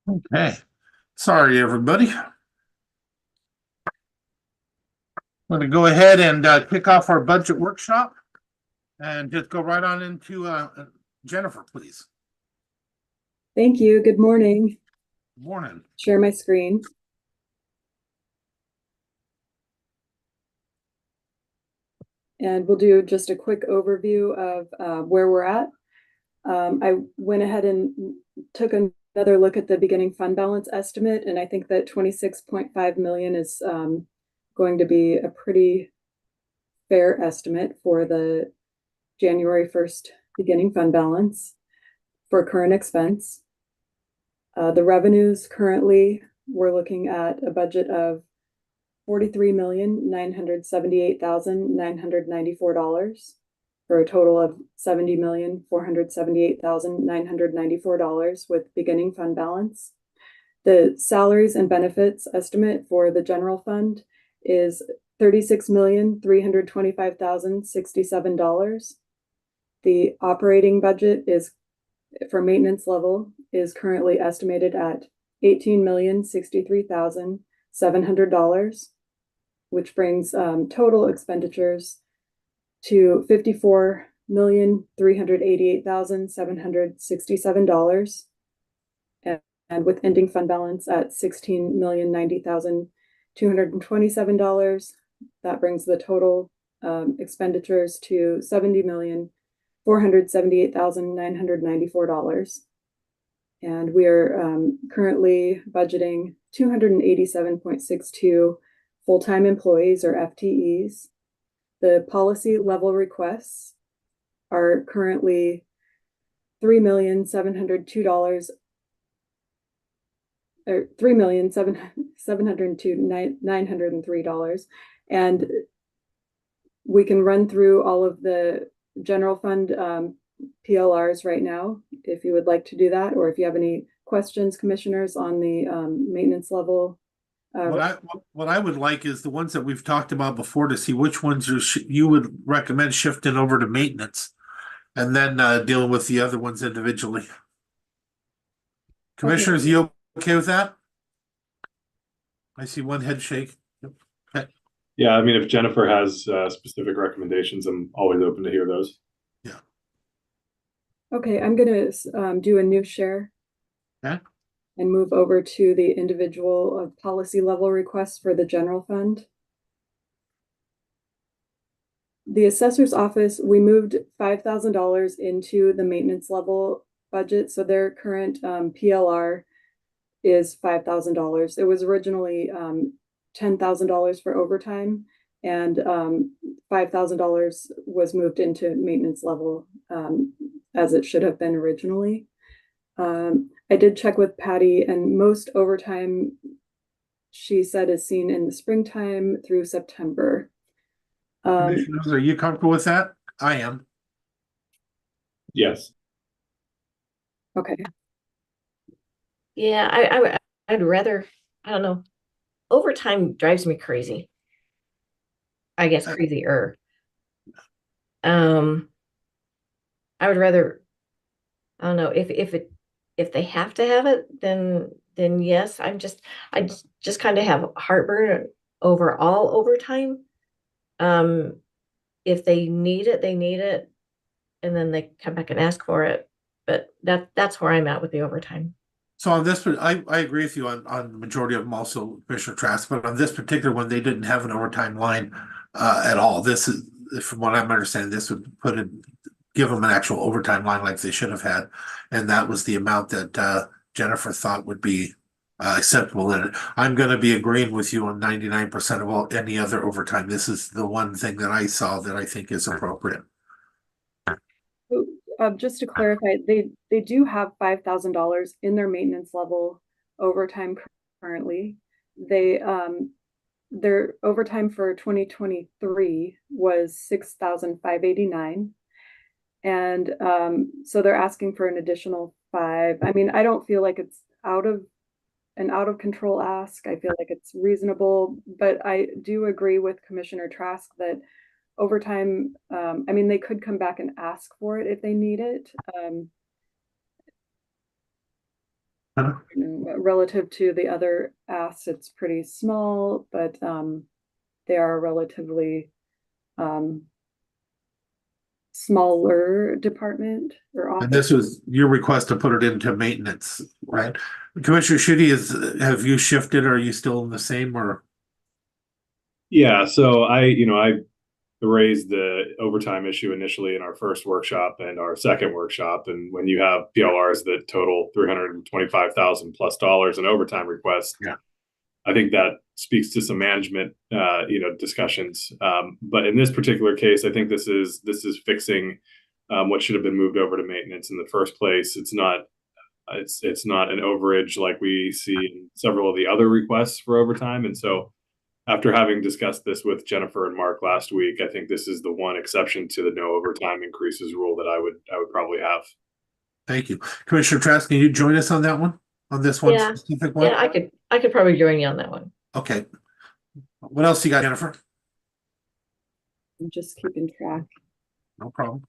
Okay. Sorry, everybody. I'm going to go ahead and kick off our budget workshop and just go right on into Jennifer, please. Thank you. Good morning. Morning. Share my screen. And we'll do just a quick overview of where we're at. I went ahead and took another look at the beginning fund balance estimate, and I think that 26.5 million is going to be a pretty fair estimate for the January 1st beginning fund balance for current expense. The revenues currently, we're looking at a budget of $43,978,994 for a total of $70,478,994 with beginning fund balance. The salaries and benefits estimate for the general fund is $36,325,067. The operating budget is for maintenance level is currently estimated at $18,063,700, which brings total expenditures to $54,388,767, and with ending fund balance at $16,090,227. That brings the total expenditures to $70,478,994. And we are currently budgeting 287.62 full-time employees or FTEs. The policy level requests are currently $3,702 or $3,702,903. And we can run through all of the general fund PLRs right now, if you would like to do that, or if you have any questions, commissioners, on the maintenance level. What I would like is the ones that we've talked about before to see which ones you would recommend shifting over to maintenance and then dealing with the other ones individually. Commissioners, Okay. you okay with that? I see one head shake. Okay. Yeah, I mean, if Jennifer has specific recommendations, I'm always open to hear those. Yeah. Okay, I'm gonna do a new share. Okay. And move over to the individual policy level requests for the general fund. The assessor's office, we moved $5,000 into the maintenance level budget. So their current PLR is $5,000. It was originally $10,000 for overtime, and $5,000 was moved into maintenance level as it should have been originally. I did check with Patty, and most overtime, she said, is seen in the springtime through September. Commissioners, are you comfortable with that? I am. Yes. Okay. Yeah, I'd rather, I don't know. Overtime drives me crazy. I guess crazier. I would rather, I don't know, if they have to have it, then yes. I just kind of have heartburn over all overtime. If they need it, they need it, and then they come back and ask for it. But that's where I'm at with the overtime. So on this, I agree with you on the majority of them also, Commissioner Trask, but on this particular one, they didn't have an overtime line at all. This is, from what I'm understanding, this would give them an actual overtime line like they should have had. And that was the amount that Jennifer thought would be acceptable in it. I'm going to be agreeing with you on 99% of any other overtime. This is the one thing that I saw that I think is appropriate. Just to clarify, they do have $5,000 in their maintenance level overtime currently. They their overtime for 2023 was $6,589, and so they're asking for an additional $5. I mean, I don't feel like it's out of control ask. I feel like it's reasonable, but I do agree with Commissioner Trask that overtime, I mean, they could come back and ask for it if they need it. Relative to the other asks, it's pretty small, but they are relatively smaller department or And office. this was your request to put it into maintenance, right? Commissioner Shudi, have you shifted? Or are you still in the same or? Yeah, so I raised the overtime issue initially in our first workshop and our second workshop. And when you have PLRs that total $325,000 plus in overtime requests, Yeah. I think that speaks to some management, discussions. But in this particular case, I think this is fixing what should have been moved over to maintenance in the first place. It's not an overage like we see in several of the other requests for overtime. And so after having discussed this with Jennifer and Mark last week, I think this is the one exception to the no overtime increases rule that I would probably have. Thank you. Commissioner Trask, can you join us on that one? On this one Yeah. specific one? Yeah, I could probably join you on that one. Okay. What else you got, Jennifer? I'm just keeping track. No problem.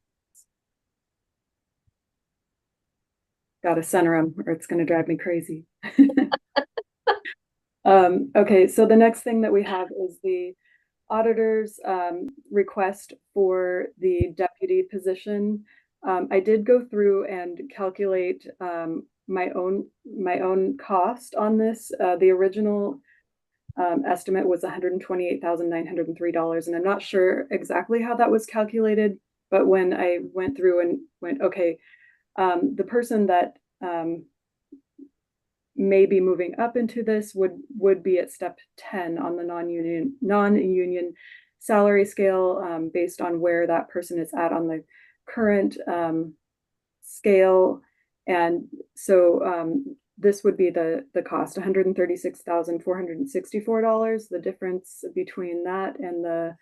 Gotta center them or it's gonna drive me crazy. Okay, so the next thing that we have is the auditor's request for the deputy position. I did go through and calculate my own cost on this. The original estimate was $128,903, and I'm not sure exactly how that was calculated, but when I went through and went, okay, the person that may be moving up into this would be at step 10 on the non-union salary scale, based on where that person is at on the current scale. And so this would be the cost, $136,464. The difference between that and the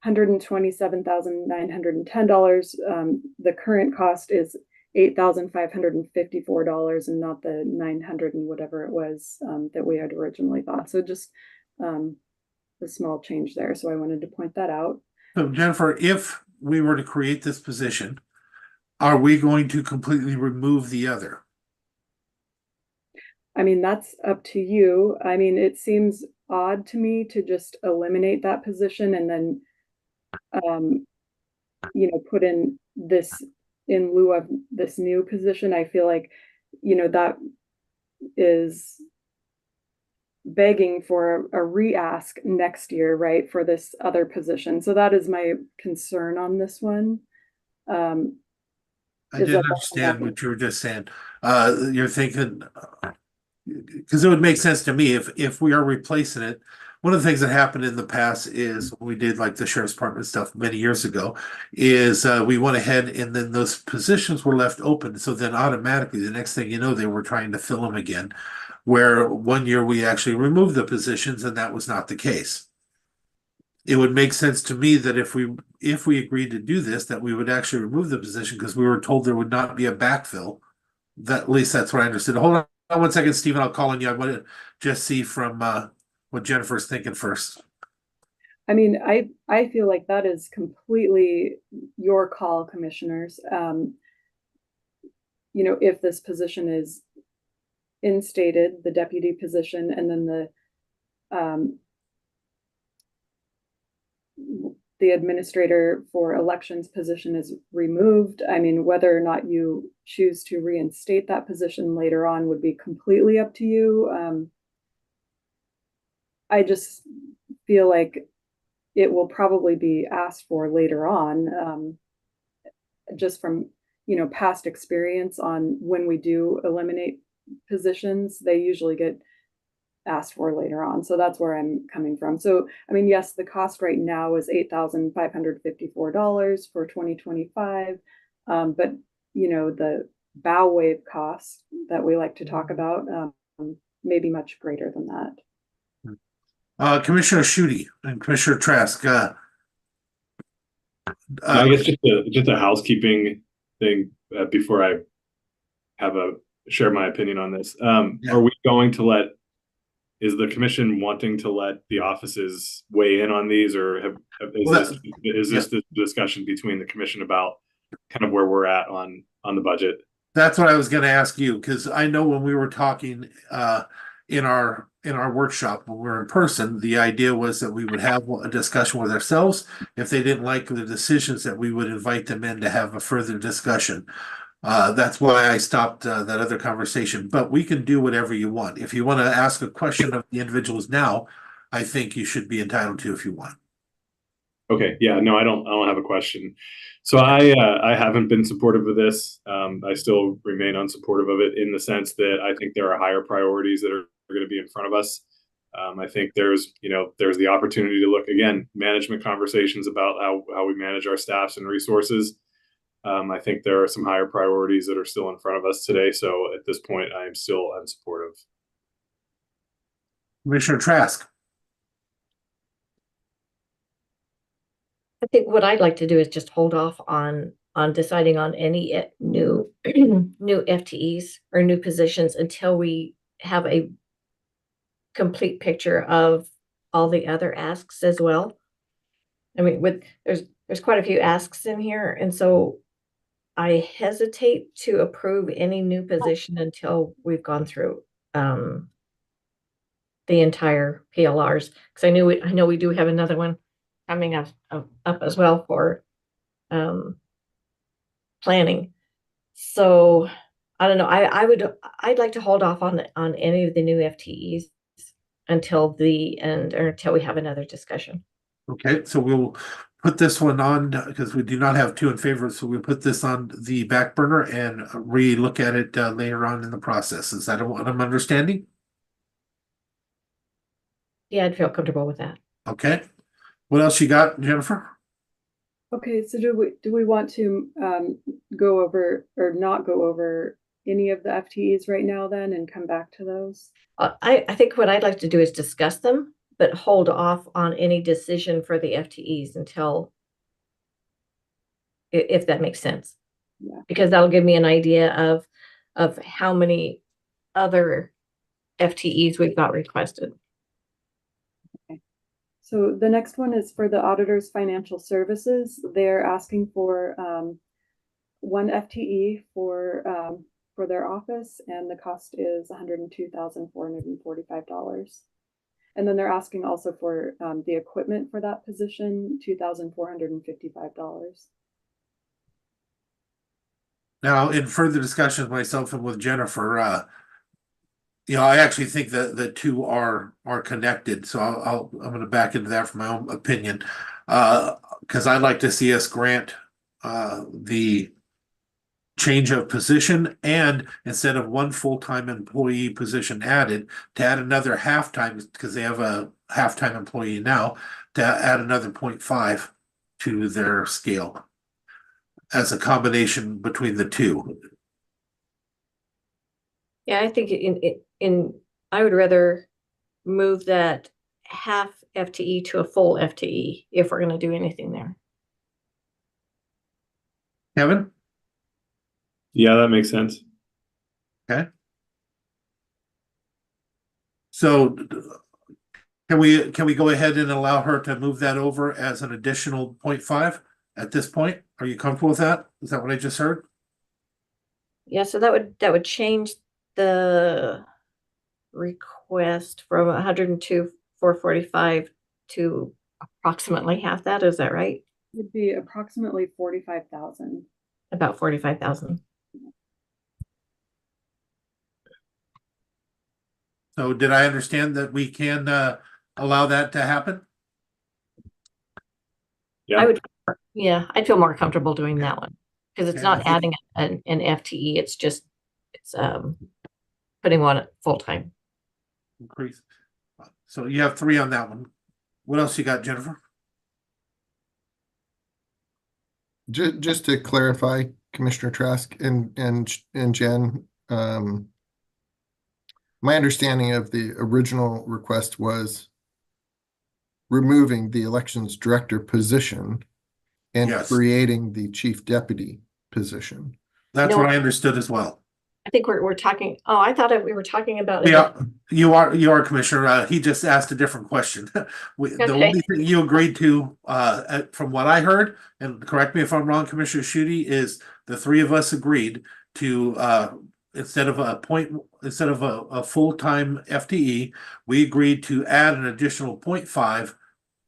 $127,910, the current cost is $8,554 and not the 900 and whatever it was that we had originally thought. So just a small change there. So I wanted to point that out. So Jennifer, if we were to create this position, are we going to completely remove the other? I mean, that's up to you. I mean, it seems odd to me to just eliminate that position and then, put in this in lieu of this new position. I feel like, that is begging for a re-ask next year, right, for this other position. So that is my concern on this one. I didn't understand what you were just saying. You're thinking, because it would make sense to me if we are replacing it. One of the things that happened in the past is when we did like the sheriff's department stuff many years ago, is we went ahead and then those positions were left open. So then automatically the next thing you know, they were trying to fill them again. Where one year we actually removed the positions and that was not the case. It would make sense to me that if we agreed to do this, that we would actually remove the position because we were told there would not be a backfill. That at least that's what I understood. Hold on 1 second, Stephen. I'll call on you. I want to just see from what Jennifer's thinking first. I mean, I feel like that is completely your call, commissioners. If this position is instated, the deputy position, and then the administrator for elections position is removed. I mean, whether or not you choose to reinstate that position later on would be completely up to you. I just feel like it will probably be asked for later on, just from, past experience on when we do eliminate positions, they usually get asked for later on. So that's where I'm coming from. So, I mean, yes, the cost right now is $8,554 for 2025. But, the bow wave cost that we like to talk about may be much greater than that. Commissioner Shudi and Commissioner Trask. I guess just a housekeeping thing before I share my opinion on this. Are we going to is the commission wanting to let the offices weigh in on these, or is this the discussion between the commission about kind of where we're at on the budget? That's what I was gonna ask you, because I know when we were talking in our workshop when we were in person, the idea was that we would have a discussion with ourselves. If they didn't like the decisions, that we would invite them in to have a further discussion. That's why I stopped that other conversation, but we can do whatever you want. If you want to ask a question of the individuals now, I think you should be entitled to if you want. Okay, yeah, no, I don't have a question. So I haven't been supportive of this. I still remain unsupportive of it in the sense that I think there are higher priorities that are going to be in front of us. I think there's the opportunity to look again, management conversations about how we manage our staffs and resources. I think there are some higher priorities that are still in front of us today. So at this point, I am still unsupportive. Commissioner Trask. I think what I'd like to do is just hold off on deciding on any new new FTEs or new positions until we have a complete picture of all the other asks as well. I mean, there's quite a few asks in here, and so I hesitate to approve any new position until we've gone through the entire PLRs, because I know we do have another one coming up as well for planning. So I don't know. I'd like to hold off on any of the new FTEs until the end or until we have another discussion. Okay, so we'll put this one on because we do not have two in favor. So we'll put this on the back burner and re-look at it later on in the process. Is that what I'm understanding? Yeah, I'd feel comfortable with that. Okay. What else you got, Jennifer? Okay, so do we want to go over or not go over any of the FTEs right now then and come back to those? I think what I'd like to do is discuss them, but hold off on any decision for the FTEs until, if that makes sense. Yeah. Because that'll give me an idea of how many other FTEs we've got requested. So the next one is for the auditors financial services. They're asking for one FTE for their office, and the cost is $102,445. And then they're asking also for the equipment for that position, $2,455. Now, in further discussions with myself and with Jennifer, I actually think that the two are connected. So I'm going to back into that for my own opinion, because I'd like to see us grant the change of position, and instead of one full-time employee position added, to add another half-time, because they have a half-time employee now, to add another 0.5 to their scale as a combination between the two. Yeah, I think I would rather move that half FTE to a full FTE if we're going to do anything there. Kevin? Yeah, that makes sense. Okay. So can we go ahead and allow her to move that over as an additional 0.5 at this point? Are you comfortable with that? Is that what I just heard? Yeah, so that would change the request from 102,445 to approximately half that. Is that right? It'd be approximately 45,000. About 45,000. So did I understand that we can allow that to happen? Yeah. I'd feel more comfortable doing that one because it's Okay, not adding an FTE. It's putting one full time. Increase. So you have 3 on that one. What else you got, Jennifer? Just to clarify, Commissioner Trask and Jen, my understanding of the original request was removing the elections director position and Yes. creating the chief deputy position. That's No. what I understood as well. I think we're talking. Oh, I thought we were talking about. Yeah, you are, Commissioner. He just asked a different question. The Okay. only thing you agreed to, from what I heard, and correct me if I'm wrong, Commissioner Schutte, is the 3 of us agreed to, instead of a full-time FTE, we agreed to add an additional 0.5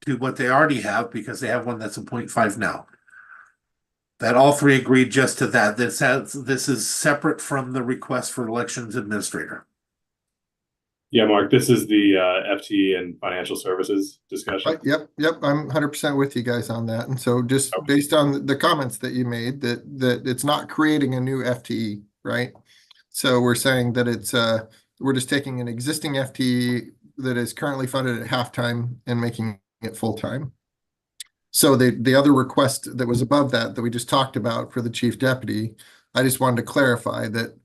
to what they already have because they have one that's a 0.5 now. That all three agreed just to that. This is separate from the request for elections administrator. Yeah, Mark, this is the FTE and financial services discussion. Yep, I'm 100% with you guys on that. And so just based on the comments that you made, that it's not creating a new FTE, right? So we're saying that it's we're just taking an existing FTE that is currently funded at halftime and making it full-time. So the other request that was above that we just talked about for the chief deputy, I just wanted to clarify that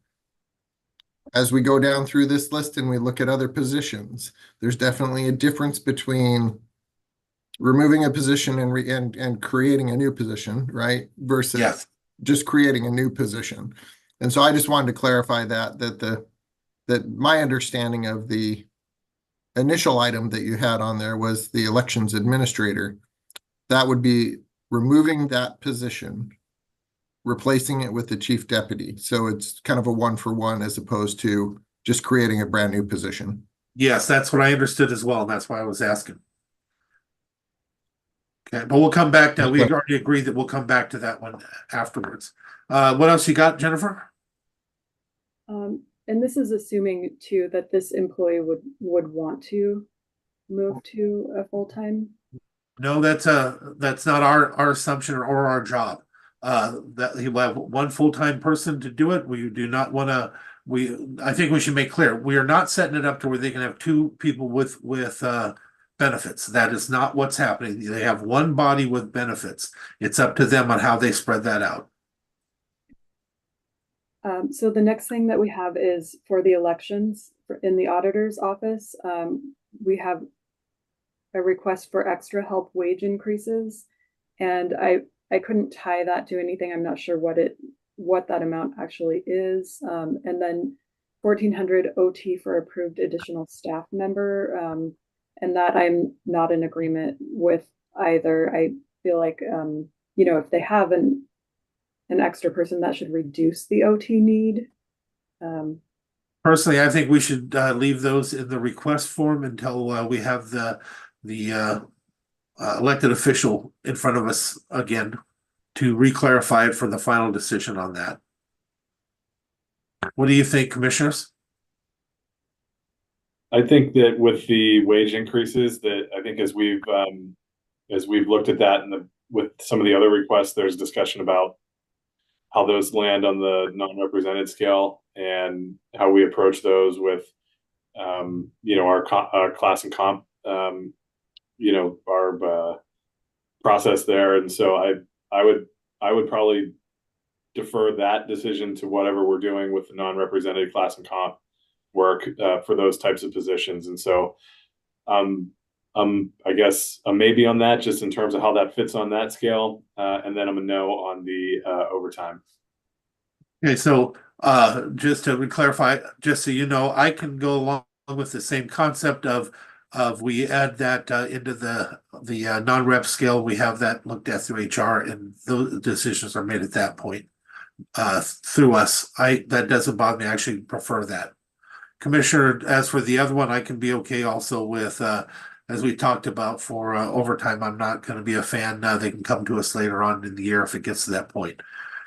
as we go down through this list and we look at other positions, there's definitely a difference between removing a position and creating a new position, right? Versus Yes. just creating a new position. And so I just wanted to clarify that my understanding of the initial item that you had on there was the elections administrator. That would be removing that position, replacing it with the chief deputy. So it's kind of a 1-for-1 as opposed to just creating a brand new position. Yes, that's what I understood as well. And that's why I was asking. Okay, but we'll come back to, we already agreed that we'll come back to that one afterwards. What else you got, Jennifer? And this is assuming too that this employee would want to move to a full-time. No, that's not our assumption or our job. That he will have one full-time person to do it. We do not want to. I think we should make clear we are not setting it up to where they can have two people with benefits. That is not what's happening. They have one body with benefits. It's up to them on how they spread that out. So the next thing that we have is for the elections in the auditor's office. We have a request for extra help wage increases, and I couldn't tie that to anything. I'm not sure what that amount actually is. And then 1,400 OT for approved additional staff member, and that I'm not in agreement with either. I feel like if they have an extra person, that should reduce the OT need. Personally, I think we should leave those in the request form until we have the elected official in front of us again to re-clarify it for the final decision on that. What do you think, commissioners? I think that with the wage increases, that I think as we've looked at that and with some of the other requests, there's discussion about how those land on the non-represented scale and how we approach those with, our class and comp, our process there. And so I would probably defer that decision to whatever we're doing with the non-represented class and comp work for those types of positions. And so, I guess maybe on that, just in terms of how that fits on that scale, and then I'm a no on the overtime. Okay, so just to clarify, just so you know, I can go along with the same concept of we add that into the non-rep scale. We have that looked at through HR, and those decisions are made at that point through us. That doesn't bother me. I actually prefer that. Commissioner, as for the other one, I can be okay also with as we talked about for overtime. I'm not going to be a fan. They can come to us later on in the year if it gets to that point.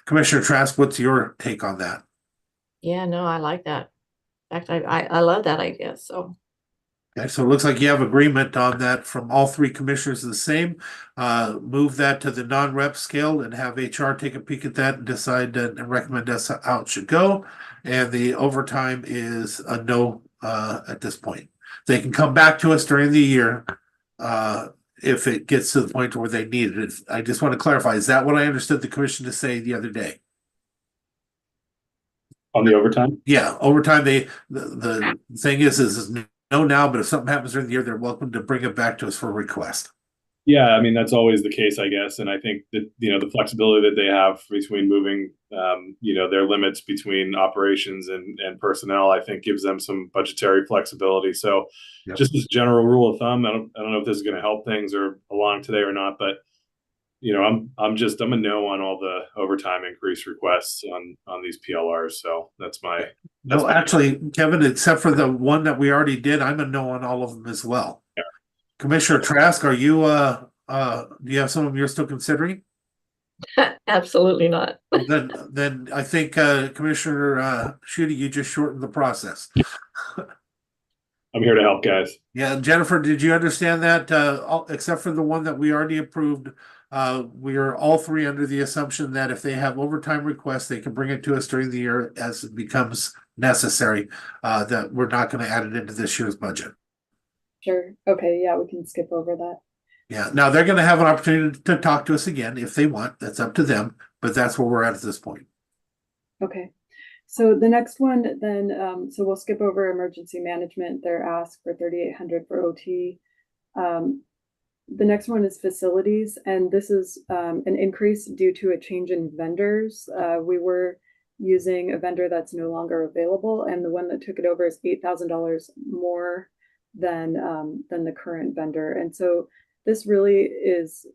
Commissioner Trask, what's your take on that? Yeah, no, I like that. In fact, I love that idea. So Okay, so it looks like you have agreement on that from all three commissioners the same. Move that to the non-rep scale and have HR take a peek at that and decide and recommend us how it should go. And the overtime is a no at this point. They can come back to us during the year if it gets to the point where they need it. I just want to clarify, is that what I understood the commission to say the other day? On the overtime? Yeah, overtime, the thing is no now, but if something happens during the year, they're welcome to bring it back to us for a request. Yeah, I mean, that's always the case, I guess. And I think that, the flexibility that they have between moving, their limits between operations and personnel, I think gives them some budgetary flexibility. So Yep. Just as a general rule of thumb, I don't know if this is going to help things or along today or not, but, I'm a no on all the overtime increase requests on these PLRs. So that's my No, actually, Kevin, except for the one that we already did, I'm a no on all of them as well. Yeah. Commissioner Trask, are you, do you have some of them you're still considering? Absolutely not. Then I think, Commissioner, Shooty, you just shortened the process. I'm here to help, guys. Yeah, Jennifer, did you understand that? Except for the one that we already approved, we are all three under the assumption that if they have overtime requests, they can bring it to us during the year as it becomes necessary. That we're not going to add it into this year's budget. Sure. Okay, yeah, we can skip over that. Yeah, now they're going to have an opportunity to talk to us again if they want. That's up to them, but that's where we're at this point. Okay. So the next one then, so we'll skip over emergency management. They're asked for 3,800 for OT. The next one is facilities, and this is an increase due to a change in vendors. We were using a vendor that's no longer available, and the one that took it over is $8,000 more than the current vendor. And so this really is,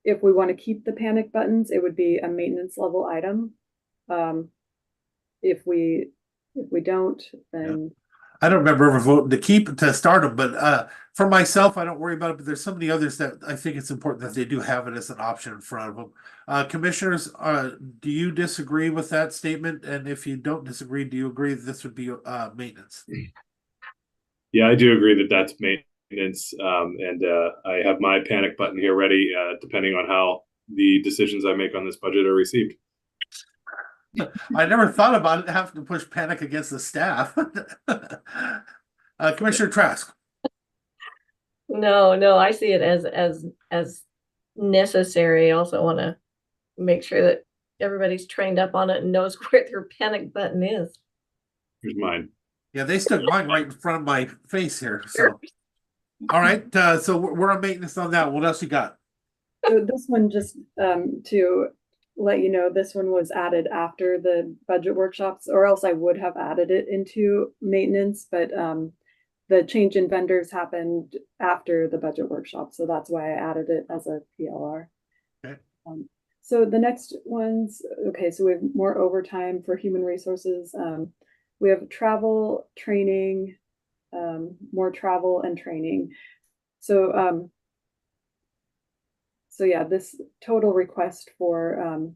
if we want to keep the panic buttons, it would be a maintenance level item. If we don't, then I don't remember ever voting to keep to start them, but for myself, I don't worry about it. But there's so many others that I think it's important that they do have it as an option in front of them. Commissioners, do you disagree with that statement? And if you don't disagree, do you agree that this would be maintenance? Yeah, I do agree that that's maintenance, and I have my panic button here ready, depending on how the decisions I make on this budget are received. I never thought about it having to push panic against the staff. Commissioner Trask. No, I see it as necessary. I also want to make sure that everybody's trained up on it and knows where their panic button is. Here's mine. Yeah, they stuck mine right in front of my face here. So, all right. So we're on maintenance on that. What else you got? so this one just to let you know, this one was added after the budget workshops, or else I would have added it into maintenance, but the change in vendors happened after the budget workshop, so that's why I added it as a PLR. Okay. So the next ones, okay, so we have more overtime for human resources. We have travel, training, more travel and training. So yeah, this total request for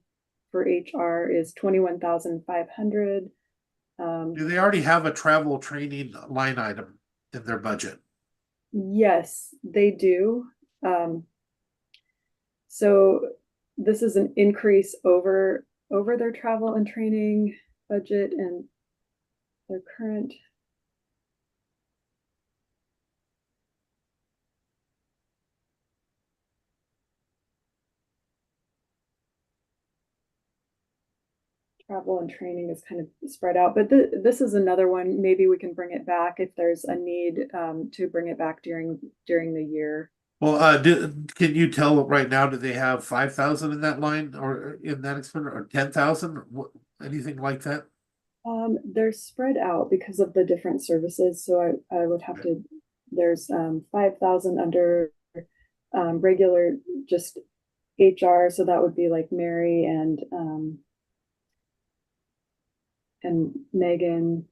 HR is 21,500. Do they already have a travel training line item in their budget? Yes, they do. So this is an increase over their travel and training budget and their current. Travel and training is kind of spread out, but this is another one. Maybe we can bring it back if there's a need to bring it back during the year. Well, can you tell right now, do they have 5,000 in that line or in that expenditure or 10,000? Anything like that? They're spread out because of the different services. So I would have to, there's 5,000 under regular just HR. So that would be like Mary and Megan.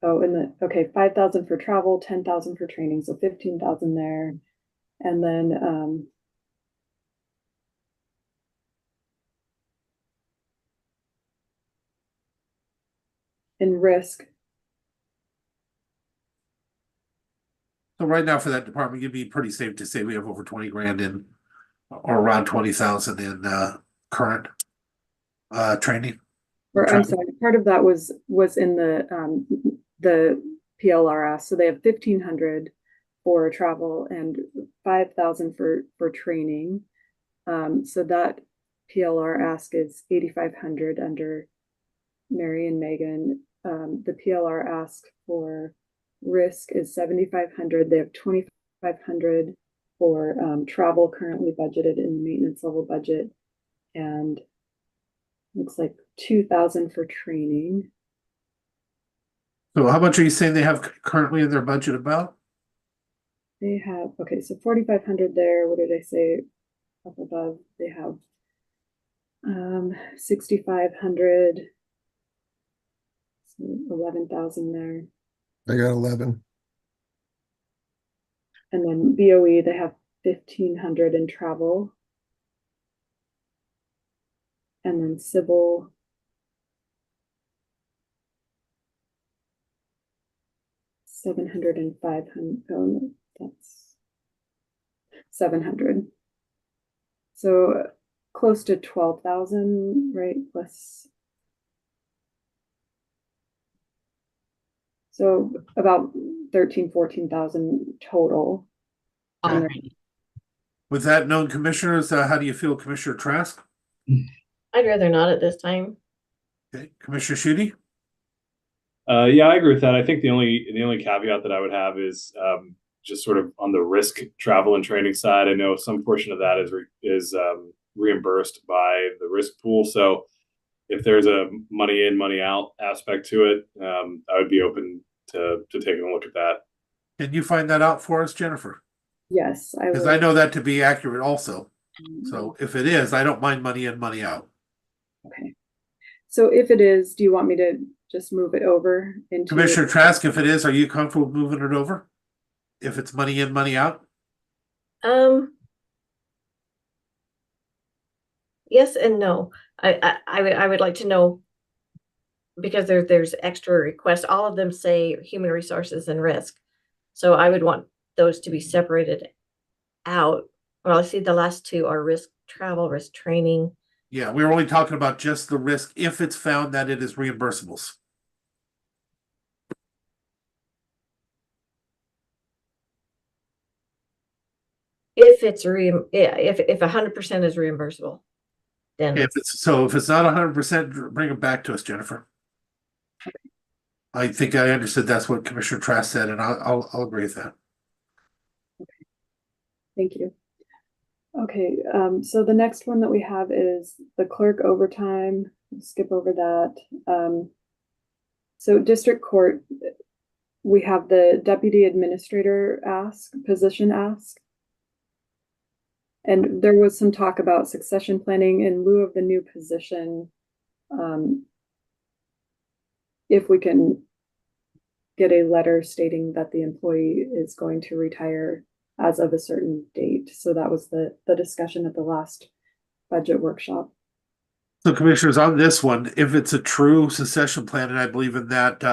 Oh, okay, 5,000 for travel, 10,000 for training, so 15,000 there. And then in risk. So right now for that department, you'd be pretty safe to say we have over 20 grand in or around 20,000 in current training. Or I'm sorry, part of that was in the PLRS. So they have 1,500 for travel and 5,000 for training. So that PLR ask is 8,500 under Mary and Megan. The PLR ask for risk is 7,500. They have 2,500 for travel currently budgeted in the maintenance level budget, and looks like 2,000 for training. So how much are you saying they have currently in their budget about? they have, okay, so 4,500 there. What did I say up above? They have 6,500, so 11,000 there. I got 11. And then BOE, they have 1,500 in travel. And then civil. $700 and $500. Oh, no, that's 700. So close to 12,000, right? Plus. So about 14,000 total. All And right. With that known, commissioners, how do you feel, Commissioner Trask? I'd rather not at this time. Okay, Commissioner Shute? Yeah, I agree with that. I think the only caveat that I would have is just sort of on the risk travel and training side. I know some portion of that is reimbursed by the risk pool. So if there's a money in, money out aspect to it, I would be open to taking a look at that. Can you find that out for us, Jennifer? yes, I Because will. I know that to be accurate also. So if it is, I don't mind money in, money out. Okay. So if it is, do you want me to just move it over into? Commissioner Trask, if it is, are you comfortable moving it over? If it's money in, money out? Yes and no. I would like to know, because there's extra requests. All of them say human resources and risk. So I would want those to be separated out. Well, I see the last two are risk travel, risk training. Yeah, we were only talking about just the risk if it's found that it is reimbursables. If it's if 100% is reimbursable, then If it's if it's not 100%, bring it back to us, Jennifer. I think I understood that's what Commissioner Trask said, and I'll agree with that. Thank you. Okay, so the next one that we have is the clerk overtime. We'll skip over that. So district court, we have the deputy administrator position ask. And there was some talk about succession planning in lieu of the new position. If we can get a letter stating that the employee is going to retire as of a certain date. So that was the discussion at the last budget workshop. So commissioners, on this one, if it's a true succession plan, and I believe in that,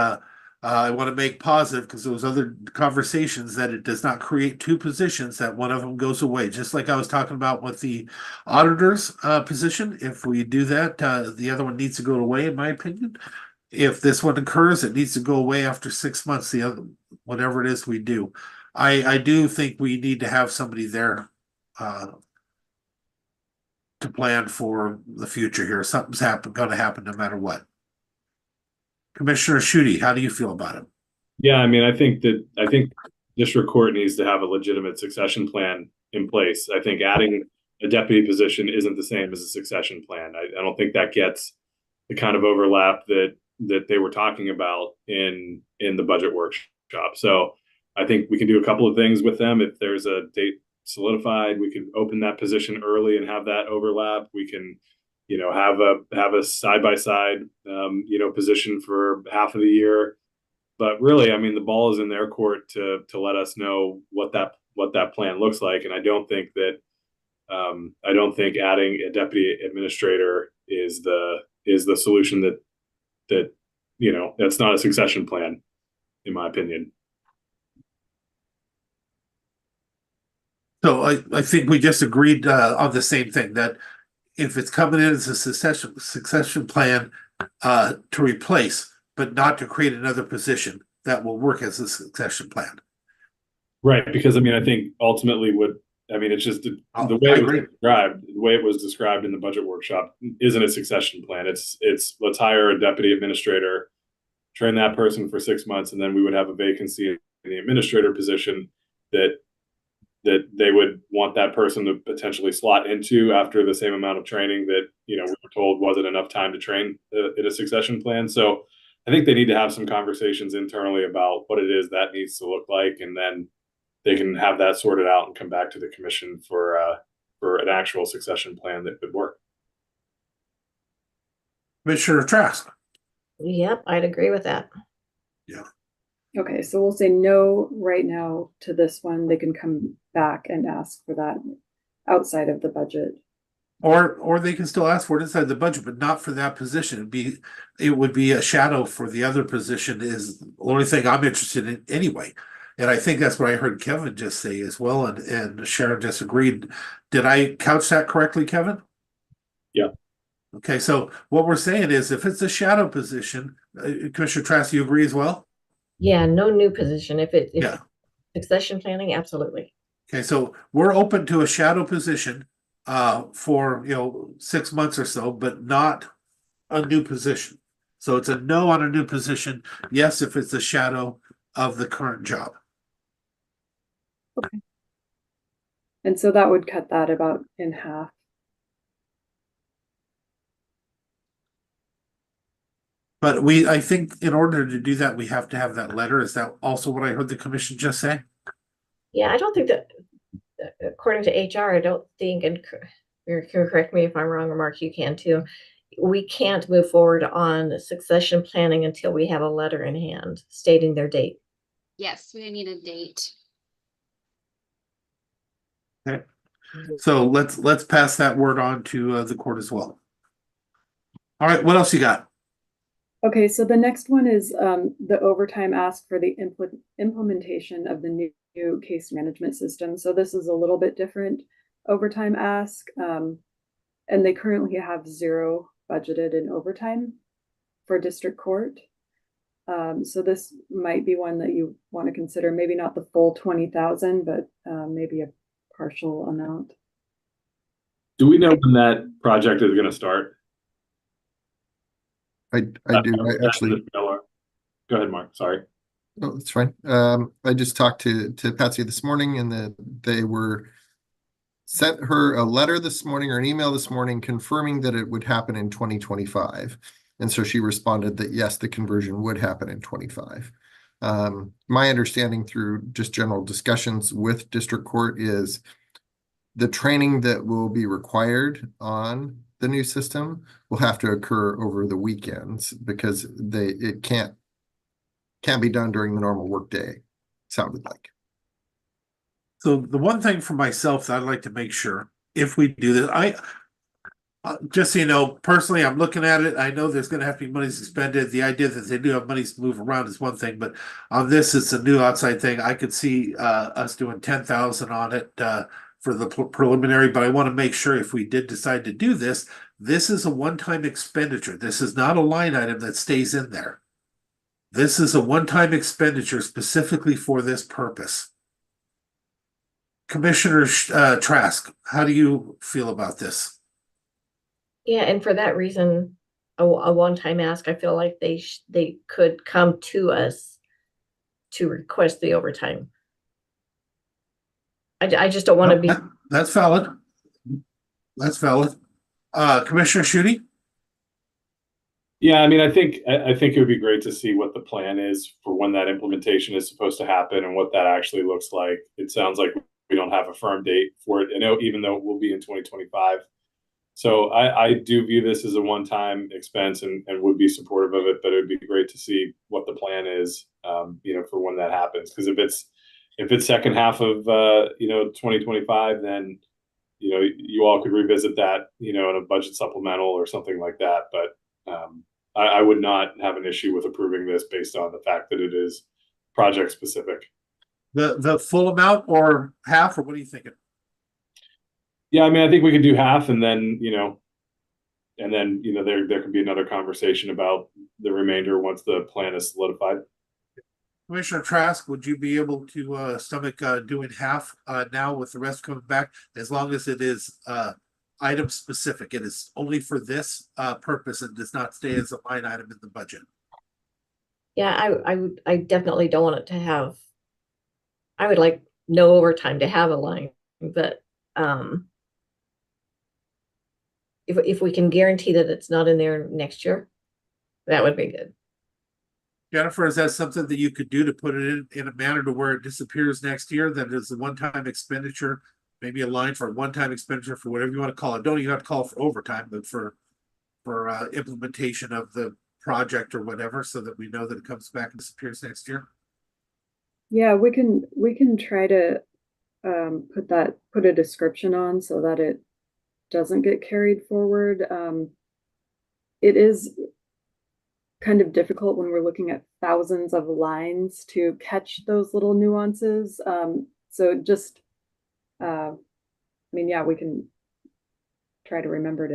I want to make positive because there was other conversations that it does not create two positions, that one of them goes away. Just like I was talking about with the auditor's position, if we do that, the other one needs to go away, in my opinion. If this one occurs, it needs to go away after 6 months, the other, whatever it is we do. I do think we need to have somebody there to plan for the future here. Something's going to happen no matter what. Commissioner Shute, how do you feel about it? Yeah, I mean, I think district court needs to have a legitimate succession plan in place. I think adding a deputy position isn't the same as a succession plan. I don't think that gets the kind of overlap that they were talking about in the budget workshop. So I think we can do a couple of things with them. If there's a date solidified, we can open that position early and have that overlap. We can, have a side by side, position for half of the year. But really, I mean, the ball is in their court to let us know what that plan looks like. And I don't think adding a deputy administrator is the solution that's not a succession plan, in my opinion. So I think we just agreed on the same thing, that if it's coming in as a succession plan to replace, but not to create another position that will work as a succession plan. Right, because I mean, I think ultimately it's just the way it was described in the budget workshop isn't a succession plan. It's let's hire a deputy administrator, train that person for 6 months, and then we would have a vacancy in the administrator position that they would want that person to potentially slot into after the same amount of training that we were told wasn't enough time to train in a succession plan. So I think they need to have some conversations internally about what it is that needs to look like, and then they can have that sorted out and come back to the commission for an actual succession plan that could work. Commissioner Trask. Yep, I'd agree with that. Okay, so we'll say no right now to this one. They can come back and ask for that outside of the budget. Or they can still ask for it inside the budget, but not for that position. It would be a shadow for the other position is the only thing I'm interested in anyway. And I think that's what I heard Kevin just say as well, and Sharon just agreed. Did I couch that correctly, Kevin? Yeah. Okay, so what we're saying is if it's a shadow position, Commissioner Trask, you agree as well? Yeah, no new position. If Yeah. succession planning, absolutely. Okay, so we're open to a shadow position for 6 months or so, but not a new position. So it's a no on a new position. Yes, if it's a shadow of the current job. And so that would cut that about in half. But I think in order to do that, we have to have that letter. Is that also what I heard the commission just say? Yeah, I don't think that, according to HR, I don't think, and you can correct me if I'm wrong, or Mark, you can too. We can't move forward on succession planning until we have a letter in hand stating their date. Yes, we need a date. Okay. So let's pass that word on to the court as well. All right, what else you got? Okay, so the next one is the overtime ask for the implementation of the new case management system. So this is a little bit different overtime ask. And they currently have 0 budgeted in overtime for district court. So this might be one that you want to consider, maybe not the full 20,000, but maybe a partial amount. Do we know when that project is going to start? I do. I actually. Go ahead, Mark. Sorry. Oh, that's fine. I just talked to Patsy this morning, and they were sent her a letter this morning or an email this morning confirming that it would happen in 2025. And so she responded that yes, the conversion would happen in 25. My understanding through just general discussions with district court is the training that will be required on the new system will have to occur over the weekends because it can't be done during the normal workday, sounded like. So the one thing for myself that I'd like to make sure if we do this, just so you know, personally, I'm looking at it. I know there's going to have to be money expended. The idea that they do have money to move around is one thing, but on this, it's a new outside thing. I could see us doing 10,000 on it for the preliminary, but I want to make sure if we did decide to do this, this is a one-time expenditure. This is not a line item that stays in there. This is a one-time expenditure specifically for this purpose. Commissioner Trask, how do you feel about this? Yeah, and for that reason, a one-time ask, I feel like they could come to us to request the overtime. I just don't want to be. That's valid. That's valid. Commissioner Schutte? Yeah, I mean, I think it would be great to see what the plan is for when that implementation is supposed to happen and what that actually looks like. It sounds like we don't have a firm date for it, and even though it will be in 2025. So I do view this as a one-time expense and would be supportive of it, but it would be great to see what the plan is, for when that happens. Because if it's second half of 2025, then you all could revisit that in a budget supplemental or something like that. But I would not have an issue with approving this based on the fact that it is project specific. The full amount or half, or what are you thinking? Yeah, I mean, I think we could do half, and then there could be another conversation about the remainder once the plan is solidified. Commissioner Trask, would you be able to stomach doing half now with the rest coming back, as long as it is item specific? It is only for this purpose and does not stay as a line item in the budget. Yeah, I definitely don't want it to have. I would like no overtime to have a line, but if we can guarantee that it's not in there next year, that would be good. Jennifer, is that something that you could do to put it in a manner to where it disappears next year? That is a one-time expenditure, maybe a line for a one-time expenditure for whatever you want to call it. Don't even have to call it for overtime, but for implementation of the project or whatever, so that we know that it comes back and disappears next year. Yeah, we can try to put a description on so that it doesn't get carried forward. It is kind of difficult when we're looking at thousands of lines to catch those little nuances. So just, I mean, yeah, we can try to remember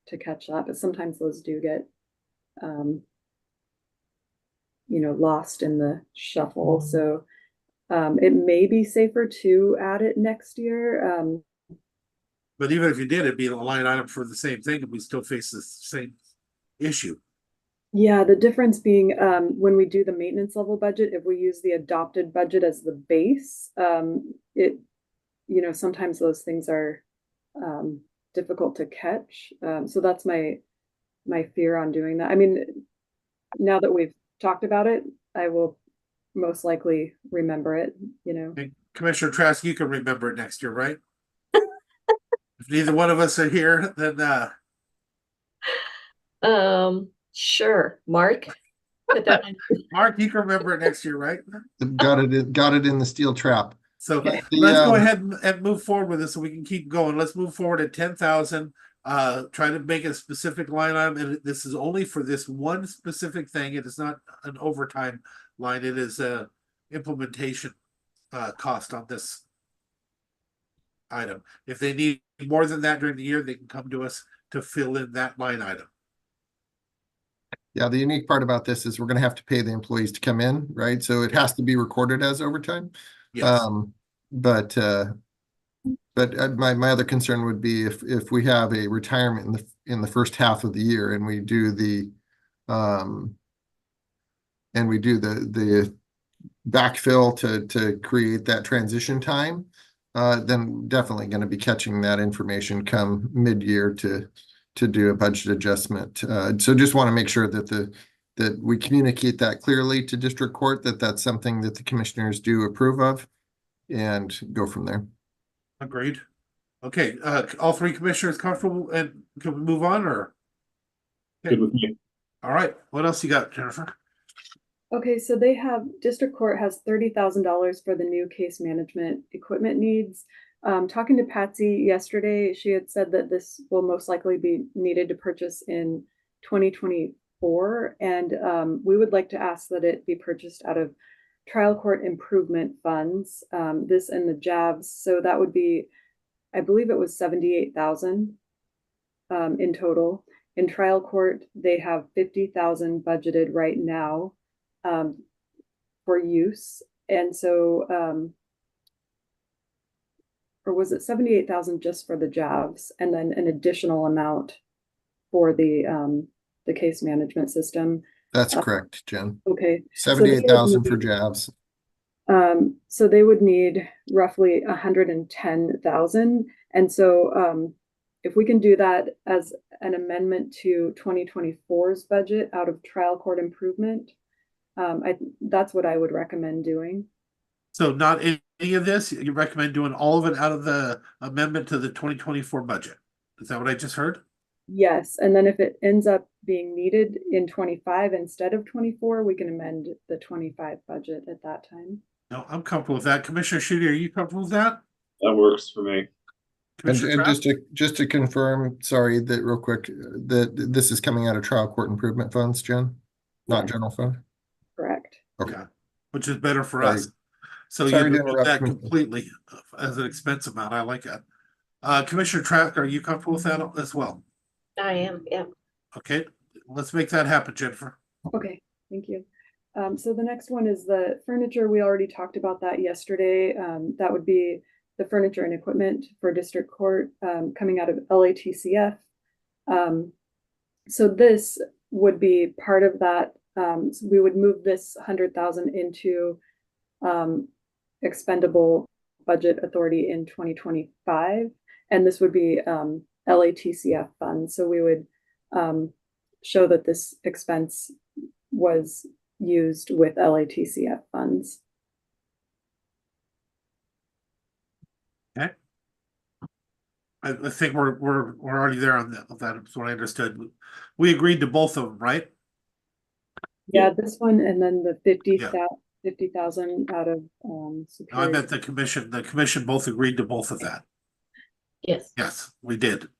to catch that, but sometimes those do get, lost in the shuffle. So it may be safer to add it next year. But even if you did, it'd be a line item for the same thing, and we still face the same issue. Yeah, the difference being when we do the maintenance level budget, if we use the adopted budget as the base, sometimes those things are difficult to catch. So that's my fear on doing that. I mean, now that we've talked about it, I will most likely remember it, And Commissioner Trask, you can remember it next year, right? If neither one of us are here, then Sure, Mark. Put that on. Mark, you can remember it next year, right? Got it in the steel trap. So Okay. let's go ahead and move forward with this so we can keep going. Let's move forward at 10,000. Try to make a specific line item, and this is only for this one specific thing. It is not an overtime line. It is a implementation cost on this item. If they need more than that during the year, they can come to us to fill in that line item. Yeah, the unique part about this is we're gonna have to pay the employees to come in, right? So it has to be recorded as overtime. Yes. But my other concern would be if we have a retirement in the first half of the year and we do the backfill to create that transition time, then definitely going to be catching that information come mid-year to do a budget adjustment. So just want to make sure that we communicate that clearly to district court, that that's something that the commissioners do approve of, and go from there. Agreed. Okay, all three commissioners comfortable, and can we move on, or? Good with me. All right, what else you got, Jennifer? Okay, so district court has $30,000 for the new case management equipment needs. Talking to Patsy yesterday, she had said that this will most likely be needed to purchase in 2024. And we would like to ask that it be purchased out of trial court improvement funds, this and the JAVs. So that would be, I believe it was 78,000 in total. In trial court, they have 50,000 budgeted right now for use. And so, or was it 78,000 just for the JAVs, and then an additional amount for the case management system? That's correct, Jen. Okay. 78,000 for JAVs. So they would need roughly 110,000. And so if we can do that as an amendment to 2024's budget out of trial court improvement, that's what I would recommend doing. So not any of this, you recommend doing all of it out of the amendment to the 2024 budget? Is that what I just heard? Yes, and then if it ends up being needed in 25 instead of 24, we can amend the 25 budget at that time. No, I'm comfortable with that. Commissioner Schutte, are you comfortable with that? That works for me. Commissioner And Trask? just to confirm, sorry, that real quick, that this is coming out of trial court improvement funds, Jen, not Yes. general fund. Correct. Okay. Yeah, which is better for Sorry. us. So you Sorry to remove interrupt, that Commissioner. completely as an expense amount. I like that. Commissioner Trask, are you comfortable with that as well? I am, yeah. Okay, let's make that happen, Jennifer. Okay, thank you. So the next one is the furniture. We already talked about that yesterday. That would be the furniture and equipment for district court coming out of LATCF. So this would be part of that. So we would move this 100,000 into expendable budget authority in 2025, and this would be LATCF funds. So we would show that this expense was used with LATCF funds. I think we're already there on that. That's what I understood. We agreed to both of them, right? Yeah, this one and then the Yeah. 50,000 out of No, I Superior. meant the commission. The commission both agreed to both of that. Yes. Yes, we did.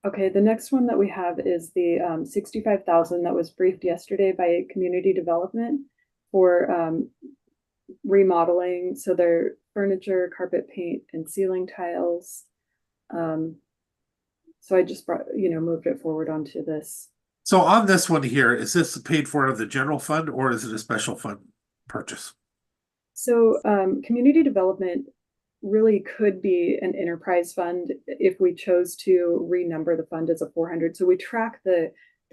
Okay, the next one that we have is the 65,000 that was briefed yesterday by Community Development for remodeling. So their furniture, carpet paint, and ceiling tiles. So I just moved it forward onto this. So on this one here, is this paid for out of the general fund or is it a special fund purchase? So community development really could be an enterprise fund if we chose to renumber the fund as a 400. So we track the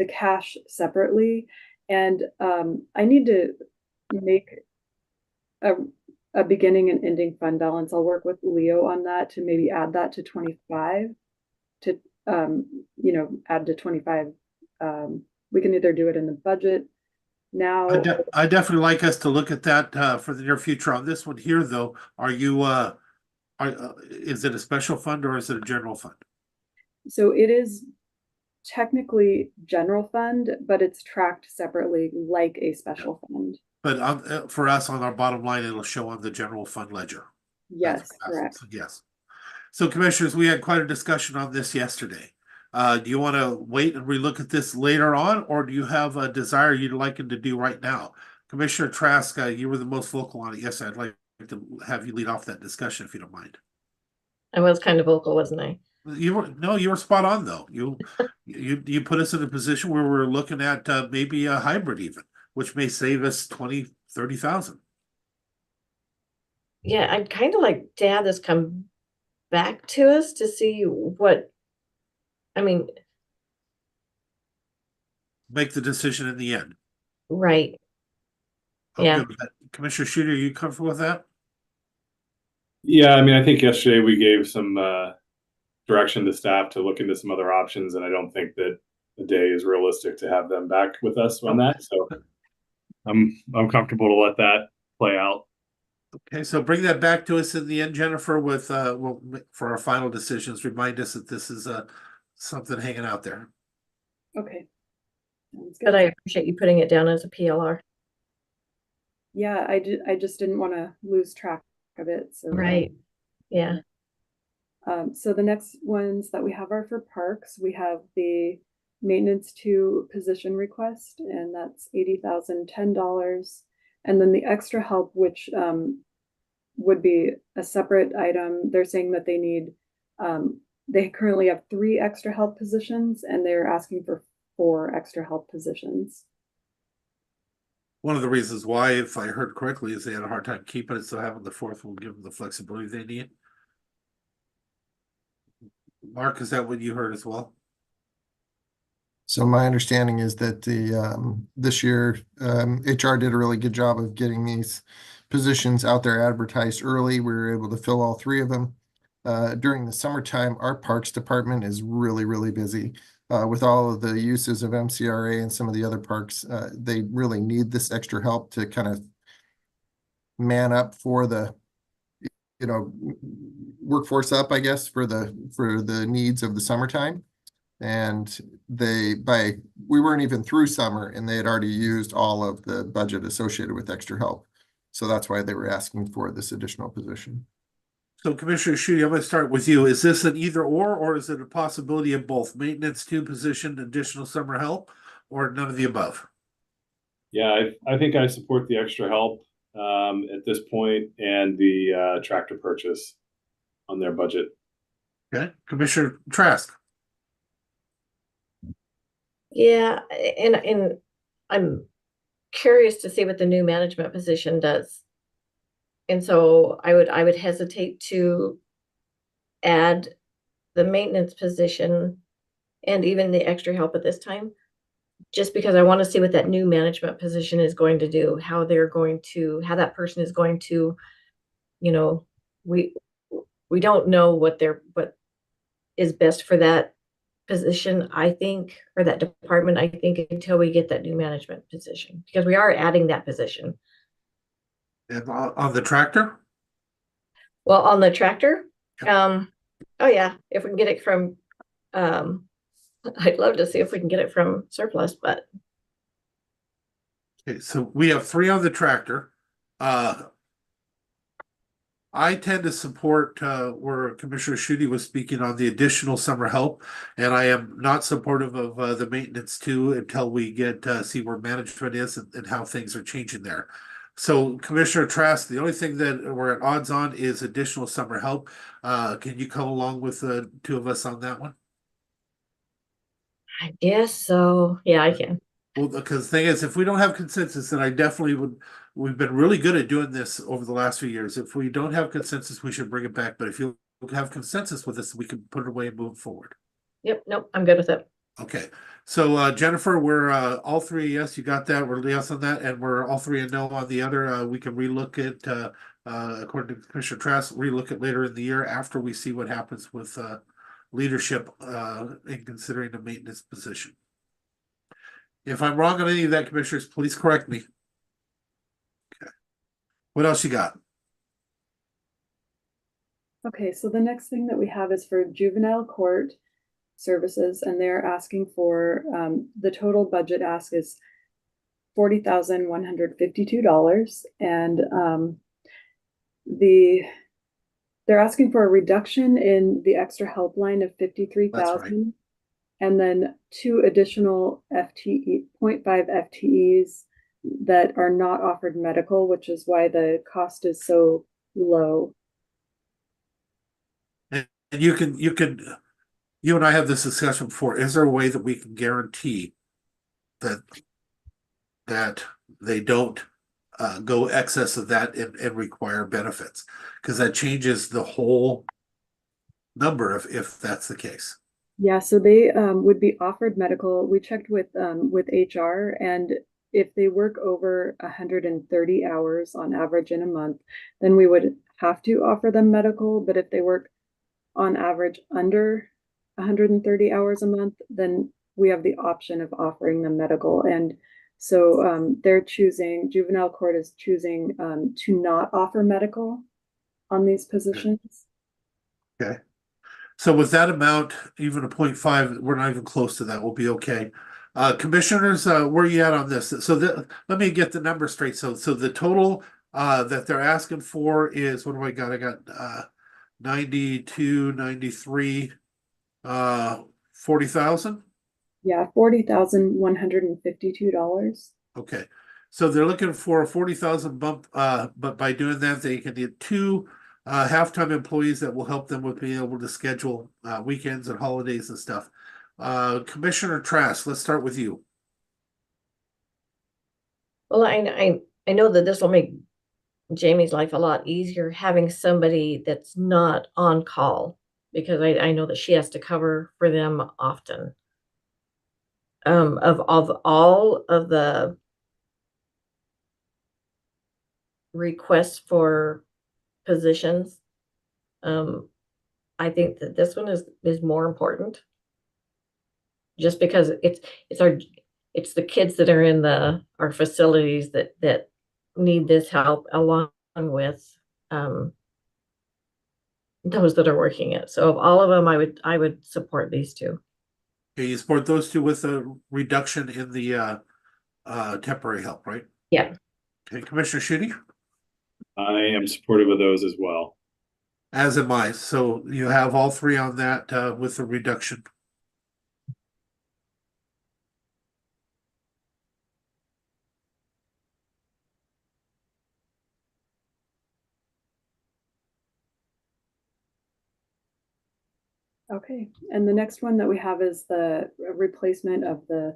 cash separately, and I need to make a beginning and ending fund balance. I'll work with Leo on that to maybe add that to 25 to add to 25. We can either do it in the budget now. I definitely like us to look at that for the near future. On this one here, though, are you is it a special fund or is it a general fund? So it is technically general fund, but it's tracked separately like a special fund. But for us on our bottom line, it'll show on the general fund ledger. Yes, correct. Yes. So commissioners, we had quite a discussion on this yesterday. Do you want to wait and relook at this later on, or do you have a desire you'd like him to do right now? Commissioner Trask, you were the most vocal on it. Yes, I'd like to have you lead off that discussion if you don't mind. I was kind of vocal, wasn't I? You were spot on though. You put us in a position where we're looking at maybe a hybrid even, which may save us 20,000-30,000. Yeah, I'd kind of like to have this come back to us to see what, I mean, Make the decision in the end. right. I'm Yeah. good with that. Commissioner Shooter, are you comfortable with that? Yeah, I mean, I think yesterday we gave some direction to staff to look into some other options, and I don't think that a day is realistic to have them back with us on that. So I'm comfortable to let that play out. Okay, so bring that back to us in the end, Jennifer, with for our final decisions. Remind us that this is something hanging out there. Okay. Sounds But good. I appreciate you putting it down as a PLR. Yeah, I just didn't want to lose track of it. So Right. Yeah. So the next ones that we have are for parks. We have the maintenance 2 position request, and that's $80,010. And then the extra help, which would be a separate item. They're saying that they need, they currently have 3 extra help positions, and they're asking for 4 extra help positions. One of the reasons why, if I heard correctly, is they had a hard time keeping it, so having the 4th will give them the flexibility they need. Mark, is that what you heard as well? So my understanding is that this year HR did a really good job of getting these positions out there advertised early. We were able to fill all 3 of them. During the summertime, our parks department is really, really busy. With all of the uses of MCRA and some of the other parks, they really need this extra help to kind of man up for the workforce up, I guess, for the needs of the summertime. And we weren't even through summer and they had already used all of the budget associated with extra help. So that's why they were asking for this additional position. So Commissioner Schutte, I'm going to start with you. Is this an either or is it a possibility of both maintenance 2 position, additional summer help, or none of the above? Yeah, I think I support the extra help at this point and the tractor purchase on their budget. Okay, Commissioner Trask. Yeah, and I'm curious to see what the new management position does. And so I would hesitate to add the maintenance position and even the extra help at this time, just because I want to see what that new management position is going to do, how that person is going to, we don't know what is best for that position, I think, or that department, I think, until we get that new management position, because we are adding that position. And on the tractor? Well, on the tractor, oh yeah, if we can get it from, I'd love to see if we can get it from surplus, but Okay, so we have 3 on the tractor. I tend to support where Commissioner Schutte was speaking on the additional summer help, and I am not supportive of the maintenance too until we get see where management is and how things are changing there. So Commissioner Trask, the only thing that we're at odds on is additional summer help. Can you come along with the 2 of us on that one? I guess so. Yeah, I can. Well, because the thing is, if we don't have consensus, then I definitely would. We've been really good at doing this over the last few years. If we don't have consensus, we should bring it back. But if you have consensus with us, we can put it away and move forward. Yep, nope, I'm good with it. Okay. So Jennifer, we're all 3 yes, you got that. We're yes on that, and we're all 3 and no on the other. We can relook at according to Commissioner Trask, relook at later in the year after we see what happens with leadership in considering the maintenance position. If I'm wrong on any of that, commissioners, please correct me. Okay. What else you got? Okay, so the next thing that we have is for juvenile court services, and they're asking for, the total budget ask is $40,152, and they're asking for a reduction in the extra helpline of 53,000. And then 2 additional FTE, 0.5 FTEs that are not offered medical, which is why the cost is so low. And you and I have this discussion before. Is there a way that we can guarantee that they don't go excess of that and require benefits? Because that changes the whole number if that's the case. Yeah, so they would be offered medical. We checked with HR, and if they work over 130 hours on average in a month, then we would have to offer them medical. But if they work on average under 130 hours a month, then we have the option of offering them medical. And so juvenile court is choosing to not offer medical on these positions. Okay. So with that amount, even a 0.5, we're not even close to that. We'll be okay. Commissioners, where are you at on this? So let me get the number straight. So the total that they're asking for is, what do I got? I got 92, 93, 40,000. Yeah, $40,152. Okay. So they're looking for a 40,000 bump, but by doing that, they can get 2 half-time employees that will help them with being able to schedule weekends and holidays and stuff. Commissioner Trask, let's start with you. Well, I know that this will make Jamie's life a lot easier, having somebody that's not on call, because I know that she has to cover for them often. Of all of the requests for positions, I think that this one is more important, just because it's the kids that are in our facilities that need this help, along with those that are working it. So of all of them, I would support these 2. Okay, you support those 2 with a reduction in the temporary help, right? Yeah. Okay, Commissioner Schutte? I am supportive of those as well. As am I. So you have all 3 on that with the reduction. Okay, and the next one that we have is the replacement of the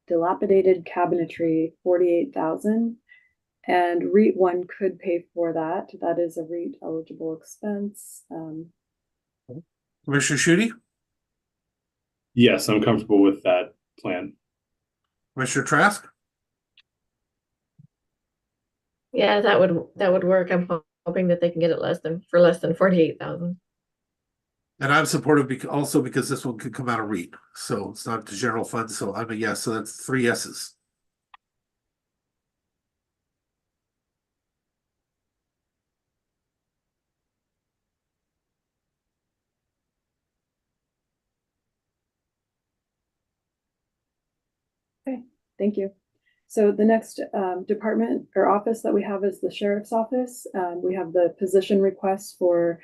dilapidated cabinetry, 48,000. And REIT 1 could pay for that. That is a REIT eligible expense. Commissioner Schutte? Yes, I'm comfortable with that plan. Commissioner Trask? Yeah, that would work. I'm hoping that they can get it less than 48,000. And I'm supportive also because this one could come out of REIT, so it's not the general fund, so I'm a yes, so that's 3 yeses. Thank you. So the next department or office that we have is the sheriff's office. We have the position requests for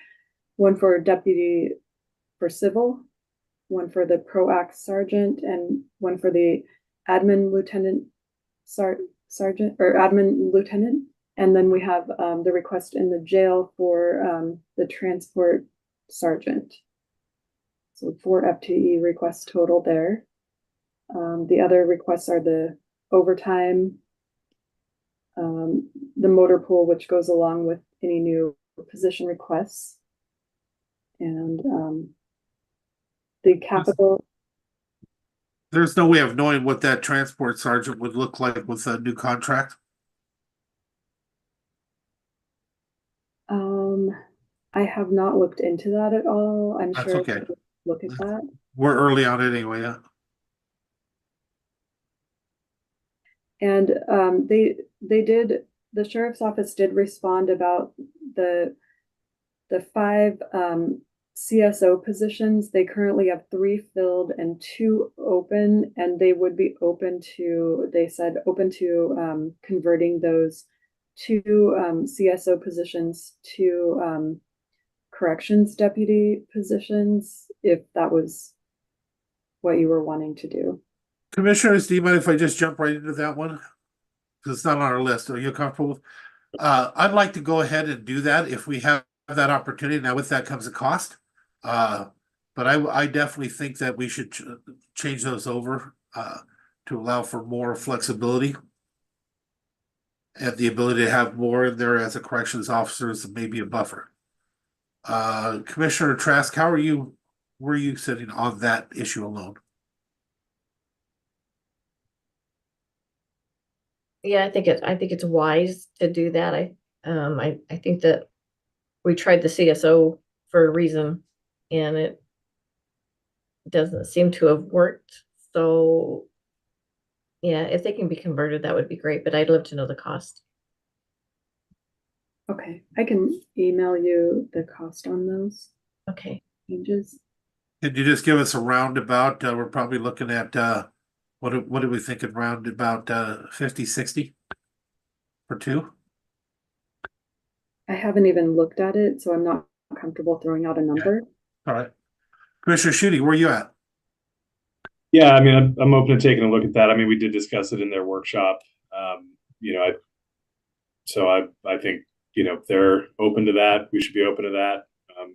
one for deputy for civil, one for the ProAct sergeant, and one for the admin lieutenant sergeant or admin lieutenant. And then we have the request in the jail for the transport sergeant. So 4 FTE requests total there. The other requests are the overtime, the motor pool, which goes along with any new position requests, and the capital. There's no way of knowing what that transport sergeant would look like with a new contract. I have not looked into that at all. I'm That's sure okay. we'll look at that. We're early on it anyway, yeah. And the sheriff's office did respond about the 5 CSO positions. They currently have 3 filled and 2 open, and they would be open to, they said, open to converting those 2 CSO positions to corrections deputy positions, if that was what you were wanting to do. Commissioners, do you mind if I just jump right into that one? Because it's not on our list. Are you comfortable? I'd like to go ahead and do that if we have that opportunity. Now, with that comes a cost. But I definitely think that we should change those over to allow for more flexibility and the ability to have more in there as a corrections officer and maybe a buffer. Commissioner Trask, where are you sitting on that issue alone? Yeah, I think it's wise to do that. I think that we tried the CSO for a reason, and it doesn't seem to have worked. So yeah, if they can be converted, that would be great, but I'd love to know the cost. Okay, I can email you the cost on those Okay. changes. Could you just give us a roundabout? We're probably looking at what are we thinking, round about 50, 60 for 2? I haven't even looked at it, so I'm not comfortable throwing out a number. All right. Commissioner Schutte, where are you at? Yeah, I mean, I'm open to taking a look at that. I mean, we did discuss it in their workshop. You know, I think, you know, if they're open to that, we should be open to that.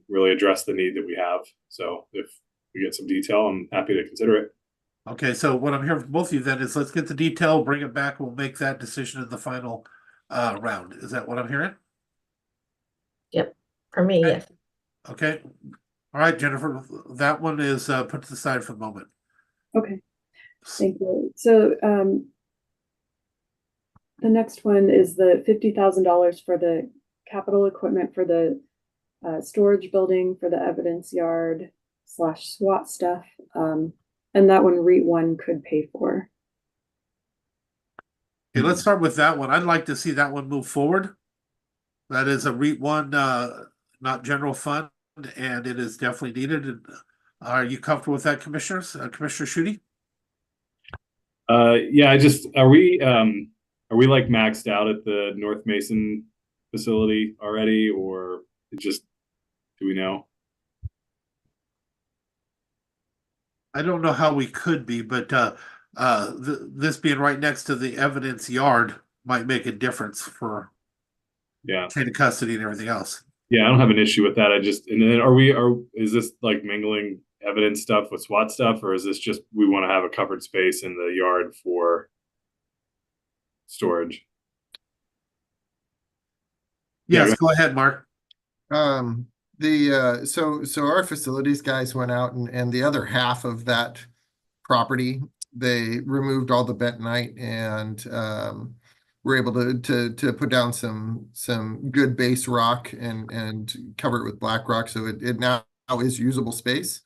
Really address the need that we have. So if we get some detail, I'm happy to consider it. Okay, so what I'm hearing from both of you then is let's get the detail, bring it back, we'll make that decision in the final round. Is that what I'm hearing? Yep. For me, Okay. yes. Okay. All right, Jennifer, that one is put to the side for the moment. Okay, thank you. So the next one is the $50,000 for the capital equipment for the storage building for the evidence yard / SWAT stuff. And that one REIT 1 could pay for. Okay, let's start with that one. I'd like to see that one move forward. That is a REIT 1, not general fund, and it is definitely needed. And are you comfortable with that, commissioners? Commissioner Schutte? Yeah, are we like maxed out at the North Mason facility already, or do we know? I don't know how we could be, but this being right next to the evidence yard might make a difference for chain of custody and everything else. Yeah, I don't have an issue with that. And then is this like mingling evidence stuff with SWAT stuff, or is this just we want to have a covered space in the yard for storage? Yes, go ahead, Mark. So our facilities guys went out and the other half of that property, they removed all the bentonite and were able to put down some good base rock and cover it with black rock. So it now now is usable space.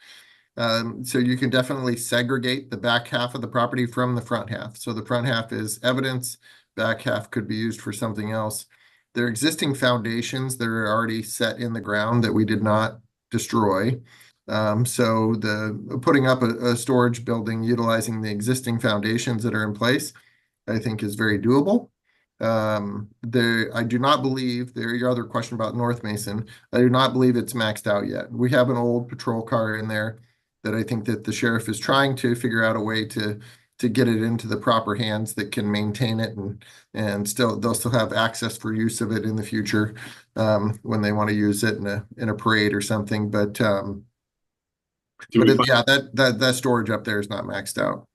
So you can definitely segregate the back half of the property from the front half. So the front half is evidence, back half could be used for something else. There are existing foundations that are already set in the ground that we did not destroy. So the putting up a storage building utilizing the existing foundations that are in place, I think is very doable. I do not believe your other question about North Mason, I do not believe it's maxed out yet. We have an old patrol car in there that I think that the sheriff is trying to figure out a way to get it into the proper hands that can maintain it and they'll still have access for use of it in the future when they want to use it in a parade or something. But Do we find- yeah, that storage up there is not maxed out.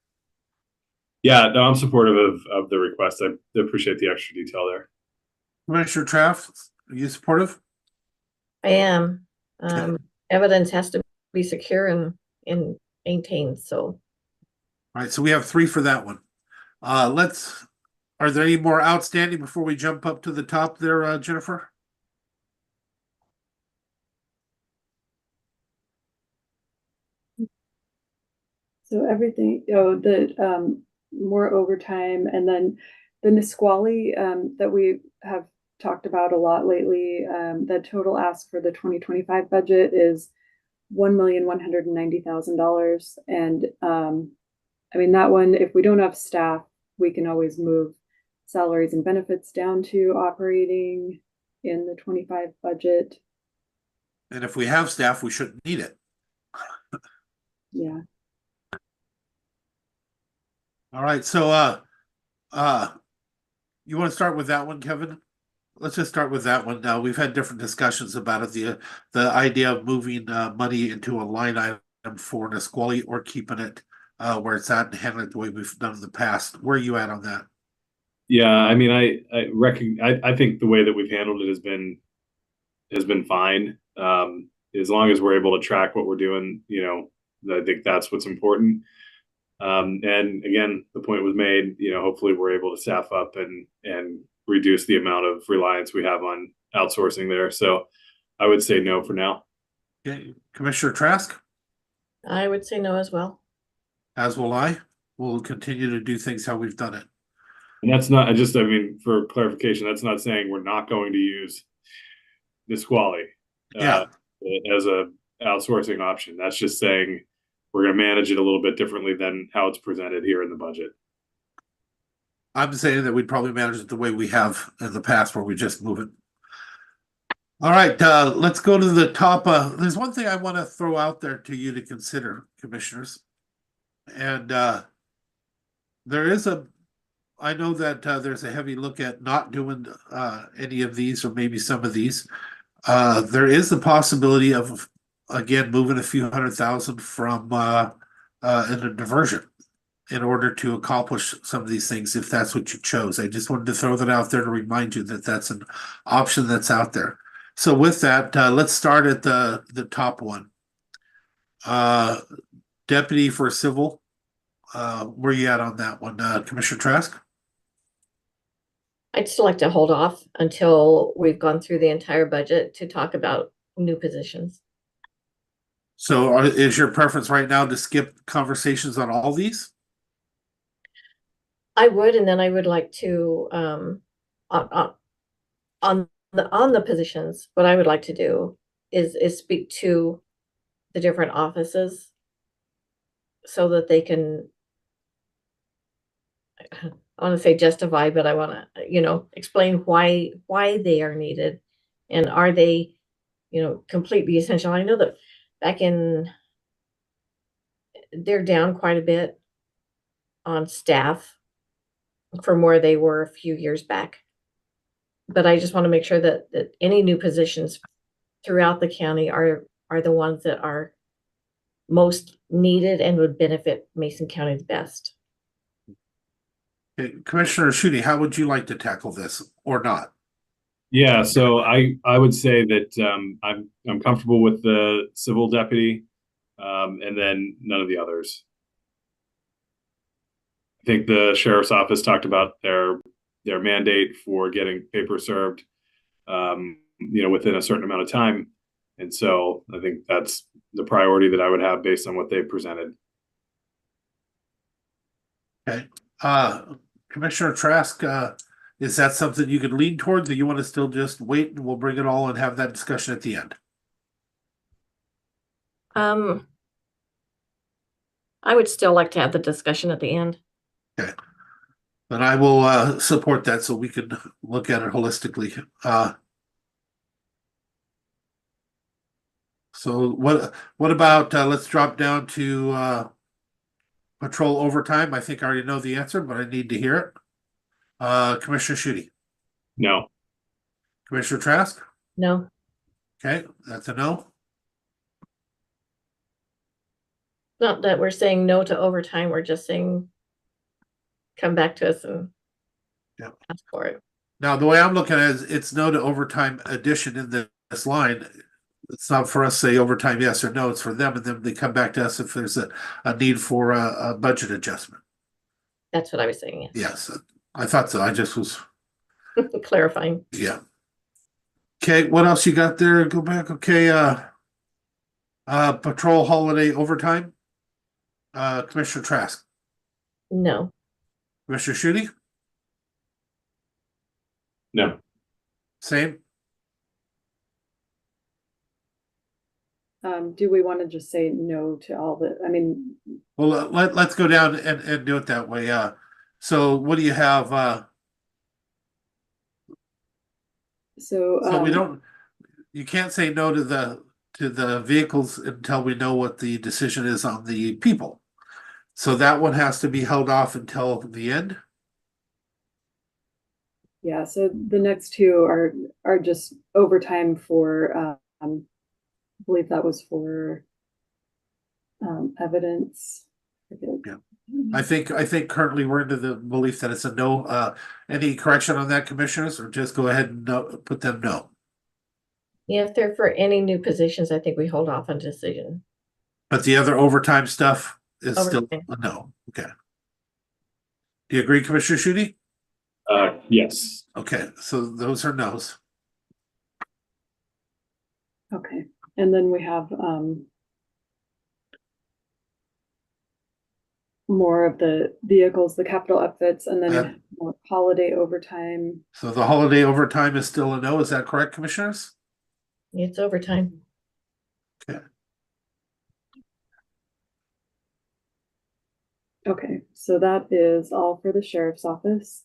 Yeah, no, I'm supportive of the request. I appreciate the extra detail there. Commissioner Traff, are you supportive? I am. Evidence has to be secure and maintained, so. All right, so we have 3 for that one. Are there any more outstanding before we jump up to the top there, Jennifer? So everything, the more overtime, and then the Nisqually that we have talked about a lot lately, the total ask for the 2025 budget is $1,190,000. And I mean, that one, if we don't have staff, we can always move salaries and benefits down to operating in the 25 budget. And if we have staff, we shouldn't need it. Yeah. All right, so you want to start with that one, Kevin? Let's just start with that one. Now, we've had different discussions about it. The idea of moving money into a line item for Nisqually or keeping it where it's at and handling it the way we've done in the past. Where are you at on that? Yeah, I mean, I think the way that we've handled it has been fine. As long as we're able to track what we're doing, I think that's what's important. And again, the point was made, hopefully we're able to staff up and reduce the amount of reliance we have on outsourcing there. So I would say no for now. Okay, Commissioner Trask, I would say no as well. as will I. We'll continue to do things how we've done it. And that's not for clarification, that's not saying we're not going to use Nisqually Yeah. as a outsourcing option. That's just saying we're going to manage it a little bit differently than how it's presented here in the budget. I'm saying that we'd probably manage it the way we have in the past where we just move it. All right, let's go to the top. There's one thing I want to throw out there to you to consider, commissioners. And I know that there's a heavy look at not doing any of these or maybe some of these. There is the possibility of, again, moving a few $100,000 from in a diversion in order to accomplish some of these things, if that's what you chose. I just wanted to throw that out there to remind you that that's an option that's out there. So with that, let's start at the top one. Deputy for Civil, where you at on that one, Commissioner Trask? I'd still like to hold off until we've gone through the entire budget to talk about new positions. So is your preference right now to skip conversations on all these? I would, and then I would like to on the positions, what I would like to do is speak to the different offices so that they can, I want to say justify, but I want to, explain why they are needed, and are they, completely essential. I know that they're down quite a bit on staff from where they were a few years back. But I just want to make sure that any new positions throughout the county are the ones that are most needed and would benefit Mason County the best. Okay, Commissioner Schutte, how would you like to tackle this or not? Yeah, so I would say that I'm comfortable with the civil deputy, and then none of the others. I think the sheriff's office talked about their mandate for getting paper served, within a certain amount of time, And so I think that's the priority that I would have based on what they presented. Okay, Commissioner Trask, is that something you could lean towards, or you want to still just wait and we'll bring it all and have that discussion at the end? I would still like to have the discussion at the end. Okay. Then I will support that so we can look at it holistically. So what about let's drop down to patrol overtime. I think I already know the answer, but I need to hear it. Commissioner Schutte, No. Commissioner Trask. No, Okay, that's a no. not that we're saying no to overtime, we're just saying come back to us and Yep. ask for it. Now, the way I'm looking at it is it's no to overtime addition in this line. It's not for us to say overtime yes or no, it's for them, and then they come back to us if there's a need for a budget adjustment. That's what I was saying, Yes, I thought so. I just was, yes. Clarifying. yeah. Okay, what else you got there? Go back. Okay, patrol holiday overtime. Commissioner Trask, No, Commissioner Schutte, No. same. Do we want to just say no to all the, I mean, Well, let's go down and do it that way. So what do you have? so. So we don't, you can't say no to the vehicles until we know what the decision is on the people. So that one has to be held off until the end. Yeah, so the next two are just overtime for, I believe that was for evidence. Yeah. I think currently we're into the belief that it's a no. Any correction on that, commissioners, or just go ahead and put them no? yeah, if they're for any new positions, I think we hold off on decision. But the other overtime stuff is still Overtime. a no. Okay. Do you agree, Commissioner Schutte? Yes. Okay, so those are no's. Okay, and then we have more of the vehicles, the capital outfits, and then more holiday overtime. So the holiday overtime is still a no. Is that correct, commissioners? It's overtime. Okay, so that is all for the sheriff's office.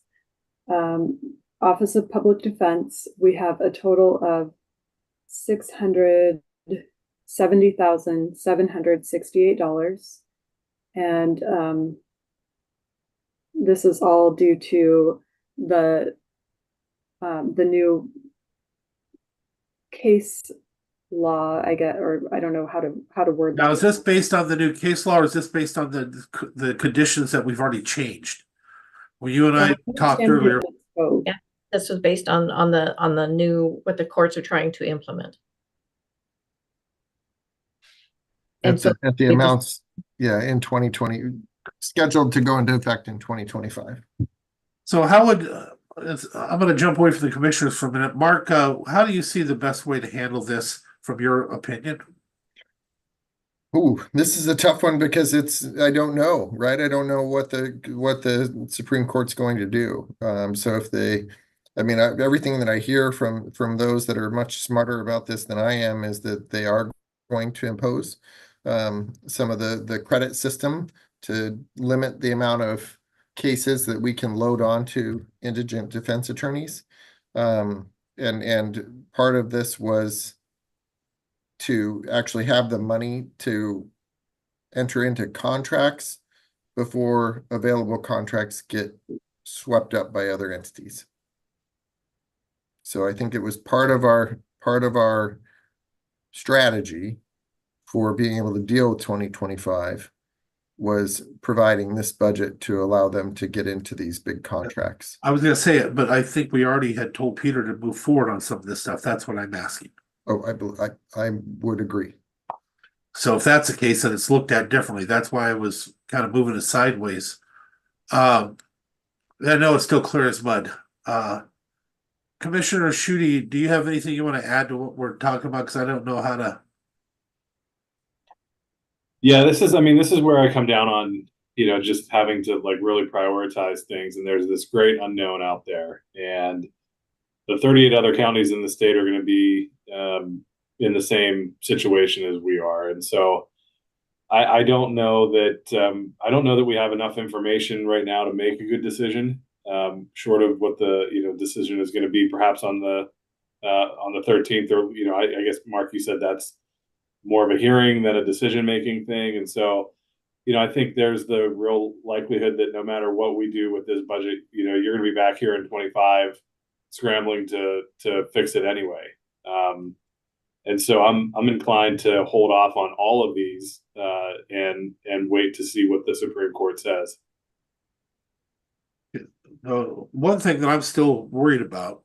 Office of Public Defense, we have a total of $670,768. And this is all due to the new case law, I get, or I don't know how to word that. Now, is this based on the new case law, or is this based on the conditions that we've already changed? Well, you and I talked earlier. Yeah, this was based on the new, what the courts are trying to implement. And At so the they just- amounts, yeah, in 2020, scheduled to go into effect in 2025. So how would, I'm gonna jump away from the commissioners for a minute. Mark, how do you see the best way to handle this from your opinion? Ooh, this is a tough one because I don't know, right? I don't know what the Supreme Court's going to do. So if everything that I hear from those that are much smarter about this than I am is that they are going to impose some of the credit system to limit the amount of cases that we can load on to indigent defense attorneys. And part of this was to actually have the money to enter into contracts before available contracts get swept up by other entities. So I think it was part of our strategy for being able to deal with 2025 was providing this budget to allow them to get into these big contracts. I was gonna say it, but I think we already had told Peter to move forward on some of this stuff. That's what I'm asking. Oh, I would agree. So if that's the case, then it's looked at differently. That's why I was kind of moving it sideways. I know it's still clear as mud. Commissioner Shooty, do you have anything you want to add to what we're talking about? Because I don't know how to. Yeah, this is where I come down on, just having to like really prioritize things. And there's this great unknown out there. And the 38 other counties in the state are going to be in the same situation as we are. And so I don't know that we have enough information right now to make a good decision, short of what the decision is going to be perhaps on the 13th, or I guess Mark, you said that's more of a hearing than a decision making thing. And so I think there's the real likelihood that no matter what we do with this budget, you're going to be back here in 25 scrambling to fix it anyway. And so I'm inclined to hold off on all of these and wait to see what the Supreme Court says. One thing that I'm still worried about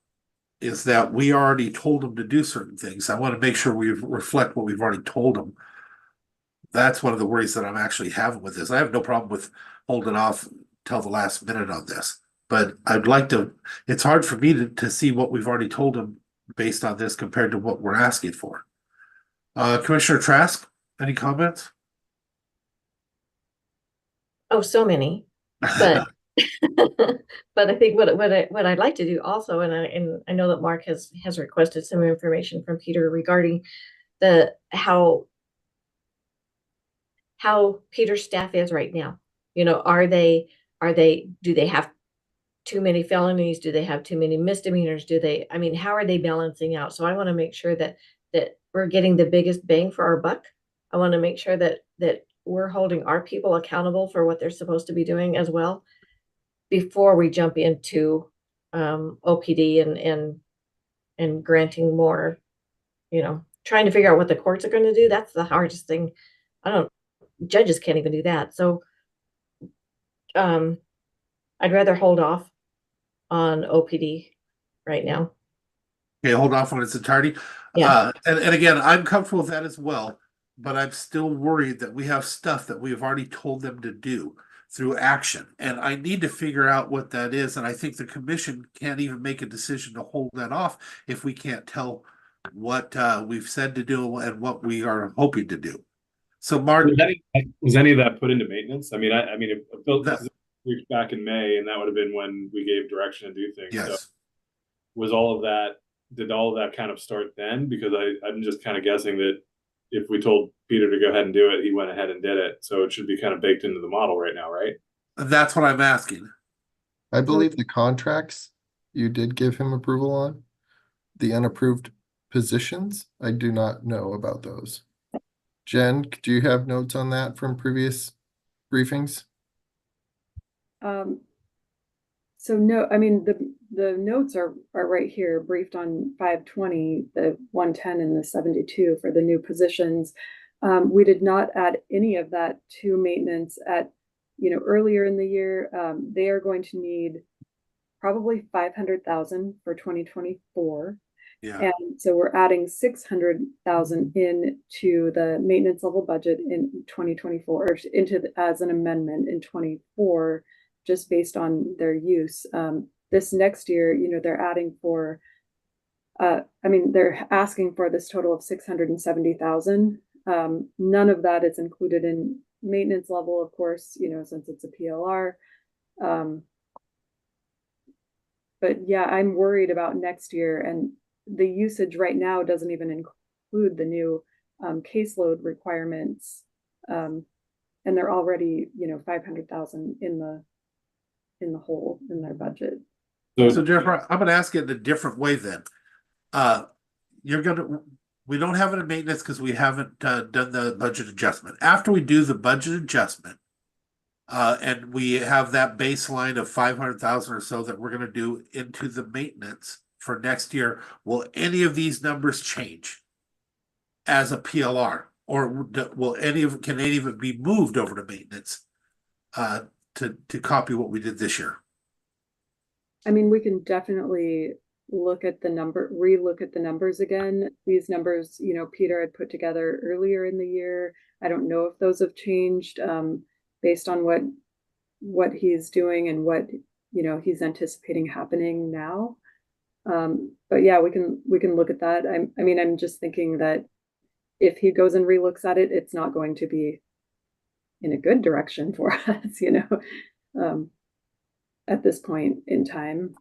is that we already told them to do certain things. I want to make sure we reflect what we've already told them. That's one of the worries that I'm actually having with this. I have no problem with holding off till the last minute on this, but I'd like to. It's hard for me to see what we've already told them based on this compared to what we're asking for. Commissioner Trask, any comments? Oh, so many, but but I think what I'd like to do also, and I know that Mark has requested some information from Peter regarding how Peter's staff is right now. Do they have too many felonies? Do they have too many misdemeanors? How are they balancing out? So I want to make sure that we're getting the biggest bang for our buck. I want to make sure that we're holding our people accountable for what they're supposed to be doing as well before we jump into OPD and granting more, trying to figure out what the courts are going to do. That's the hardest thing. Judges can't even do that. So I'd rather hold off on OPD right now. Okay, hold off on its entirety. Yeah. And again, I'm comfortable with that as well, but I'm still worried that we have stuff that we've already told them to do through action. And I need to figure out what that is. And I think the commission can't even make a decision to hold that off if we can't tell what we've said to do and what we are hoping to do. So, Mark, was any of that put into maintenance? If Bill reached back in May, and that would have been when we gave direction to do things. Yes. So did all of that kind of start then? Because I'm just kind of guessing that if we told Peter to go ahead and do it, he went ahead and did it. So it should be kind of baked into the model right now, right? That's what I'm asking. I believe the contracts you did give him approval on. The unapproved positions, I do not know about those. Jen, do you have notes on that from previous briefings? So no, the notes are right here, briefed on 520, the 110 and the 72 for the new positions. We did not add any of that to maintenance earlier in the year. They are going to need probably 500,000 for 2024. Yeah. And so we're adding 600,000 into the maintenance level budget in 2024, or as an amendment in 24, just based on their use. This next year, they're adding for, they're asking for this total of 670,000. None of that is included in maintenance level, of course, since it's a PLR. But yeah, I'm worried about next year, and the usage right now doesn't even include the new caseload requirements, and they're already 500,000 in the hole in their budget. So Jennifer, I'm going to ask it in a different way then. We don't have it in maintenance because we haven't done the budget adjustment. After we do the budget adjustment, and we have that baseline of 500,000 or so that we're going to do into the maintenance for next year, will any of these numbers change as a PLR, or can any of it be moved over to maintenance to copy what we did this year? We can definitely relook at the numbers again. These numbers, Peter had put together earlier in the year. I don't know if those have changed based on what he's doing and what he's anticipating happening now. But yeah, we can look at that. I mean, I'm just thinking that if he goes and relooks at it, it's not going to be in a good direction for us, at this point in time.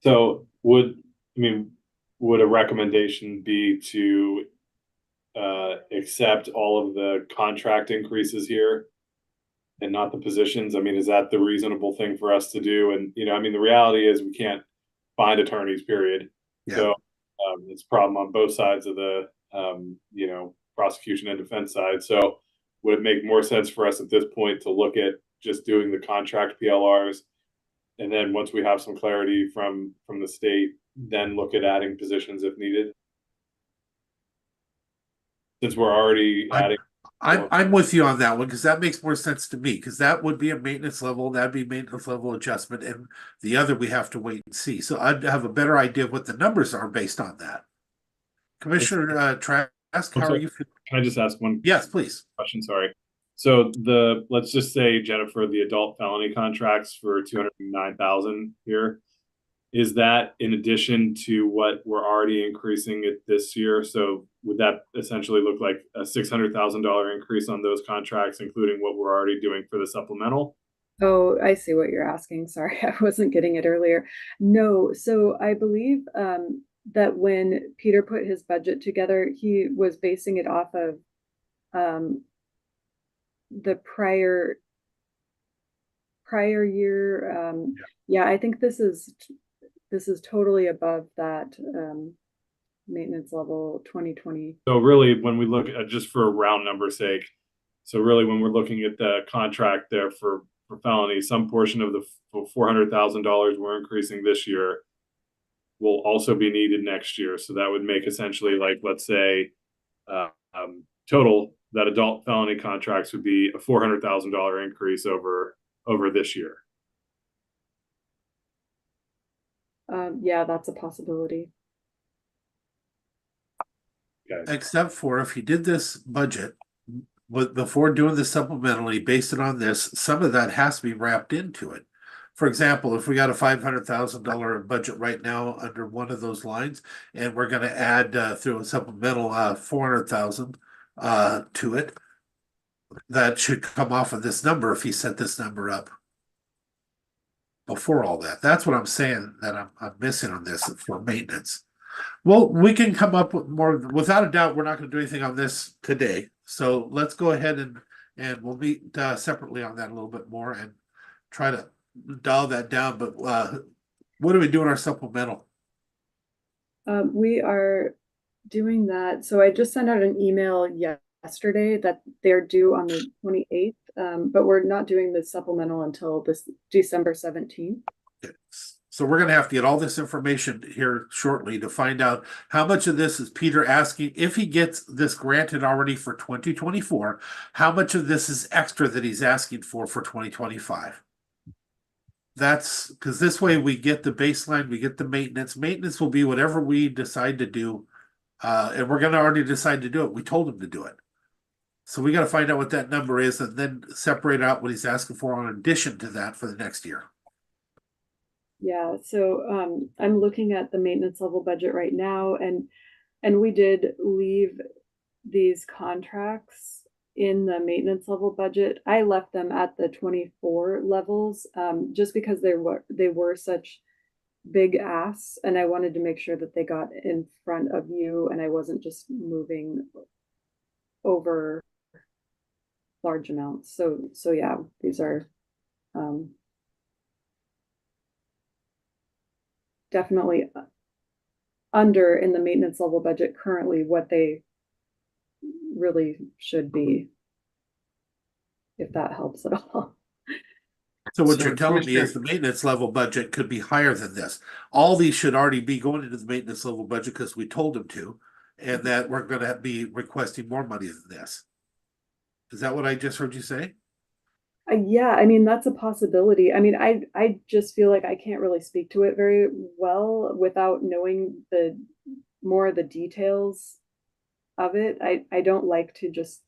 So would a recommendation be to accept all of the contract increases here and not the positions? I mean, is that the reasonable thing for us to do? And, the reality is we can't find attorneys, period. Yeah. So it's a problem on both sides of the, prosecution and defense side. So would it make more sense for us at this point to look at just doing the contract PLRs? And then once we have some clarity from the state, then look at adding positions if needed? Since we're already adding. I'm with you on that one because that makes more sense to me because that would be a maintenance level, that'd be maintenance level adjustment, and the other we have to wait and see. So I'd have a better idea of what the numbers are based on that. Commissioner Trask, how are you feeling? Can I just ask one? Yes, please. Question, sorry. So let's just say, Jennifer, the adult felony contracts for 209,000 here. Is that in addition to what we're already increasing it this year? So would that essentially look like a $600,000 increase on those contracts, including what we're already doing for the supplemental? Oh, I see what you're asking. Sorry, I wasn't getting it earlier. No, so I believe that when Peter put his budget together, he was basing it off of the prior year. Yeah, I think this is totally above that maintenance level 2020. So really, when we look at, just for round number sake, so really when we're looking at the contract there for felony, some portion of the $400,000 we're increasing this year will also be needed next year. So that would make essentially, like, let's say total that adult felony contracts would be a $400,000 increase over this year. Yeah, that's a possibility. Okay. Except for if he did this budget before doing the supplementally, based it on this, some of that has to be wrapped into it. For example, if we got a $500,000 budget right now under one of those lines, and we're going to add through a supplemental $400,000 to it, that should come off of this number if he set this number up before all that. That's what I'm saying that I'm missing on this for maintenance. Well, we can come up with more. Without a doubt, we're not going to do anything on this today. So let's go ahead and we'll meet separately on that a little bit more and try to dial that down. But what do we do in our supplemental? We are doing that. So I just sent out an email yesterday that they're due on the 28th, but we're not doing the supplemental until this December 17th. Okay. So we're going to have to get all this information here shortly to find out how much of this is Peter asking, if he gets this granted already for 2024, how much of this is extra that he's asking for 2025. That's because this way we get the baseline, we get the maintenance. Maintenance will be whatever we decide to do. And we're going to already decide to do it. We told him to do it. So we got to find out what that number is and then separate out what he's asking for in addition to that for the next year. Yeah, so I'm looking at the maintenance level budget right now, and we did leave these contracts in the maintenance level budget. I left them at the 24 levels just because they were such big asks, and I wanted to make sure that they got in front of you and I wasn't just moving over large amounts. So yeah, these are definitely under in the maintenance level budget currently what they really should be, if that helps at all. So what So, you're telling me is Commissioner- the maintenance level budget could be higher than this. All these should already be going into the maintenance level budget because we told them to, and that we're going to be requesting more money than this. Is that what I just heard you say? Yeah, I mean, that's a possibility. I mean, I just feel like I can't really speak to it very well without knowing more of the details of it. I don't like to just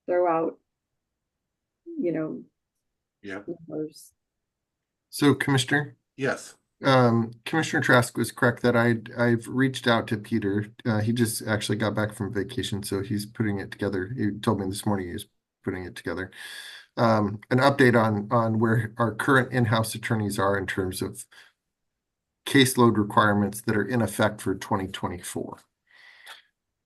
throw out, Yeah. numbers. So Commissioner, Yes. Commissioner Trask was correct that I've reached out to Peter. He just actually got back from vacation, so he's putting it together. He told me this morning he was putting it together. An update on where our current in-house attorneys are in terms of caseload requirements that are in effect for 2024.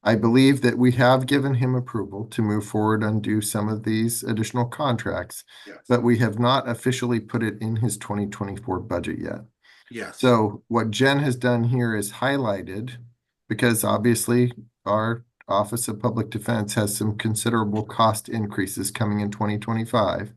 I believe that we have given him approval to move forward and do some of these additional contracts, Yes. but we have not officially put it in his 2024 budget yet. Yes. So what Jen has done here is highlighted, because obviously our Office of Public Defense has some considerable cost increases coming in 2025.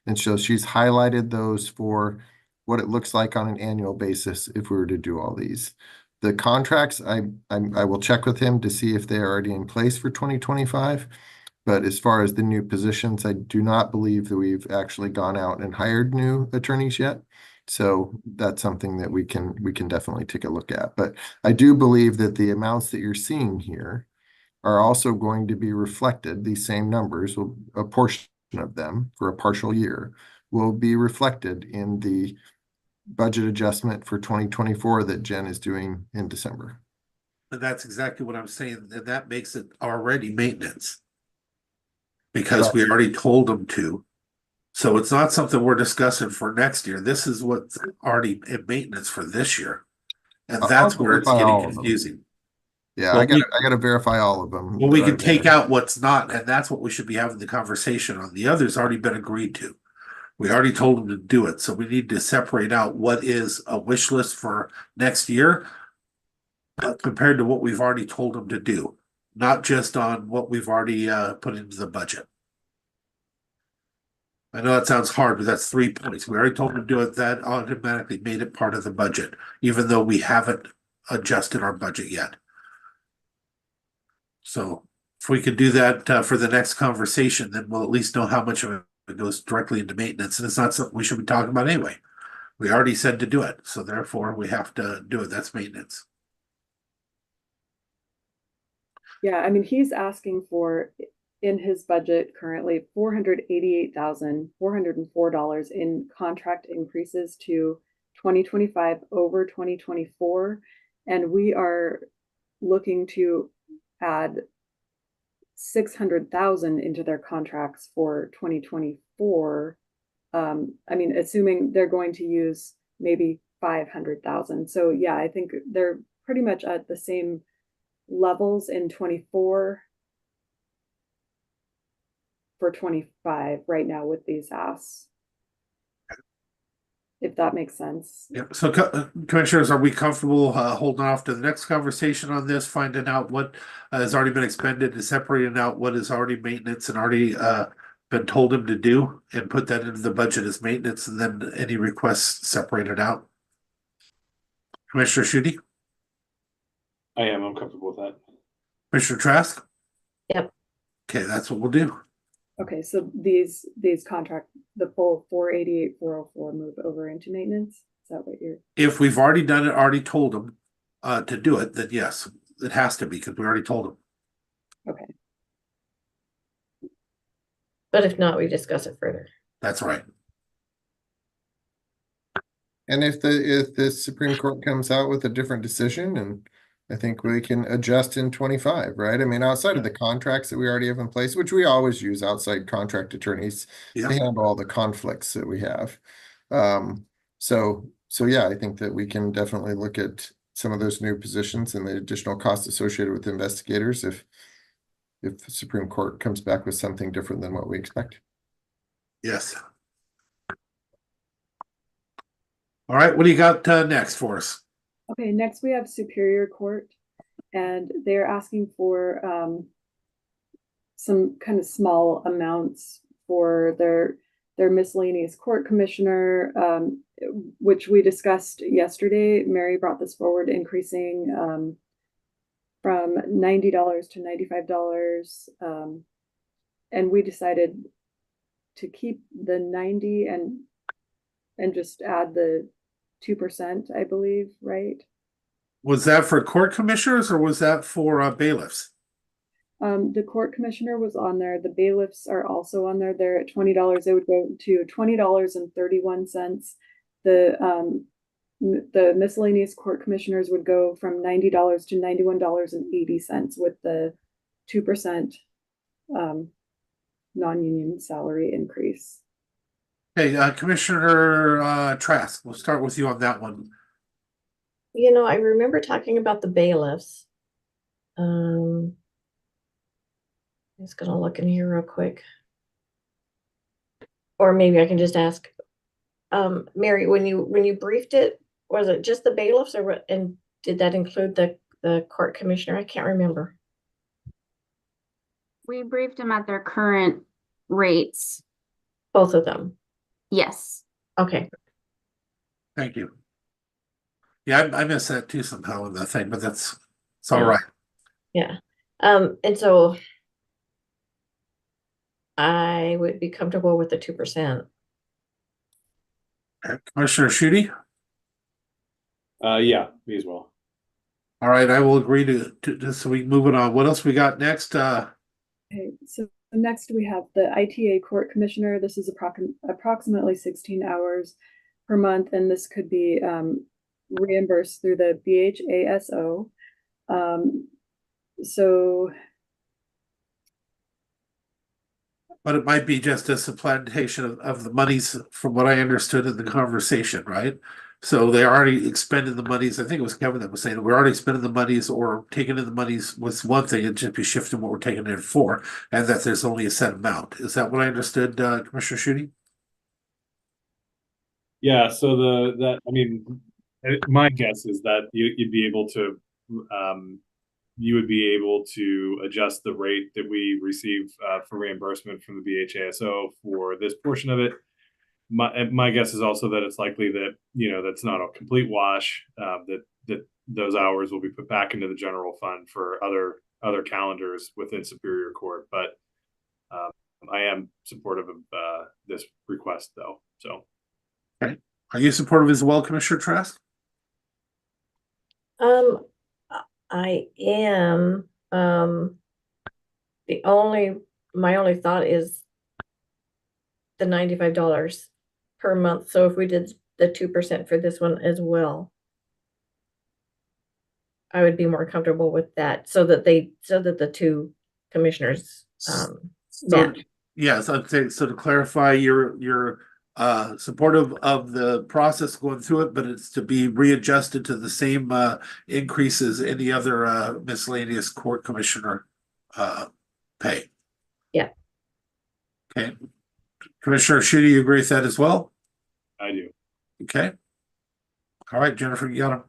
And so she's highlighted those for what it looks like on an annual basis if we were to do all these. The contracts, I will check with him to see if they're already in place for 2025. But as far as the new positions, I do not believe that we've actually gone out and hired new attorneys yet. So that's something that we can definitely take a look at. But I do believe that the amounts that you're seeing here are also going to be reflected. These same numbers, a portion of them for a partial year, will be reflected in the budget adjustment for 2024 that Jen is doing in December. And that's exactly what I'm saying, and that makes it already maintenance. Because we already told them to. So it's not something we're discussing for next year. This is what's already in maintenance for this year. And that's where it's verify all getting of them. confusing. Yeah, Well, I gotta verify all of them. Well, we that can are take there. out what's not, and that's what we should be having the conversation on. The other's already been agreed to. We already told them to do it, so we need to separate out what is a wish list for next year compared to what we've already told them to do, not just on what we've already put into the budget. I know that sounds hard, but that's 3 points. We already told them to do it. That automatically made it part of the budget, even though we haven't adjusted our budget yet. So if we could do that for the next conversation, then we'll at least know how much of it goes directly into maintenance. And it's not something we should be talking about anyway. We already said to do it, so therefore we have to do it. That's maintenance. Yeah, I mean, he's asking for in his budget currently $488,404 in contract increases to 2025 over 2024. And we are looking to add 600,000 into their contracts for 2024. I mean, assuming they're going to use maybe 500,000. So yeah, I think they're pretty much at the same levels in 24 for 25 right now with these asks. If that makes sense. Yep. So commissioners, are we comfortable holding off to the next conversation on this, finding out what has already been expended and separating out what is already maintenance and already been told him to do and put that into the budget as maintenance and then any requests separated out? Commissioner Schutte? I'm comfortable with that. Commissioner Trask? Yep. Okay, that's what we'll do. Okay, so these contract, the full 488,404 move over into maintenance? Is that what you're? If we've already done it, already told them to do it, then yes, it has to be because we already told them. Okay. But if not, we discuss it further. That's right. And if the Supreme Court comes out with a different decision, and I think we can adjust in 25, right? I mean, outside of the contracts that we already have in place, which we always use outside contract attorneys Yeah. to handle all the conflicts that we have. So yeah, I think that we can definitely look at some of those new positions and the additional costs associated with investigators if the Supreme Court comes back with something different than what we expect. Yes. All right, what do you got next for us? Okay, next we have Superior Court, and they're asking for some kind of small amounts for their miscellaneous court commissioner, which we discussed yesterday. Mary brought this forward, increasing from $90 to $95, and we decided to keep the 90 and just add the 2%, I believe, right? Was that for court commissioners or was that for bailiffs? The court commissioner was on there. The bailiffs are also on there. They're at $20. They would go to $20.31. The the miscellaneous court commissioners would go from $90 to $91.80 with the 2% non-union salary increase. Okay, Commissioner Trask, we'll start with you on that one. You know, I remember talking about the bailiffs. I'm just gonna look in here real quick. Or maybe I can just ask, Mary, when you briefed it, was it just the bailiffs or what, and did that include the court commissioner? I can't remember. We briefed them at their current rates. Both of them. Yes. Okay. Thank you. Yeah, I missed that too somehow in the thing, but it's all Yeah. right. Yeah. And so I would be comfortable with the 2%. Okay, Commissioner Schutte? Yeah, me as well. All right, I will agree to so we move it on. What else we got next? Okay, so next we have the ITA court commissioner. This is approximately 16 hours per month, and this could be reimbursed through the BHASO. So But it might be just a supplantation of the monies from what I understood in the conversation, right? So they already expended the monies. I think it was Kevin that was saying we're already spending the monies or taking in the monies was one thing, and just be shifting what we're taking in for, and that there's only a set amount. Is that what I understood, Commissioner Schutte? Yeah, so my guess is that you'd be able to you would be able to adjust the rate that we receive for reimbursement from the BHASO for this portion of it. My guess is also that it's likely that, you know, that's not a complete wash, that those hours will be put back into the general fund for other calendars within Superior Court. But I am supportive of this request, though. So, Okay. Are you supportive as well, Commissioner Trask? I am. My only thought is the $95 per month. So if we did the 2% for this one as well, I would be more comfortable with that, so that the two commissioners So, match. yes, I'd say, so to clarify, you're supportive of the process going through it, but it's to be readjusted to the same increase as any other miscellaneous court commissioner pay. Yeah. Okay. Commissioner Schutte, you agree with that as well? I do. Okay. All right, Jennifer, you got him.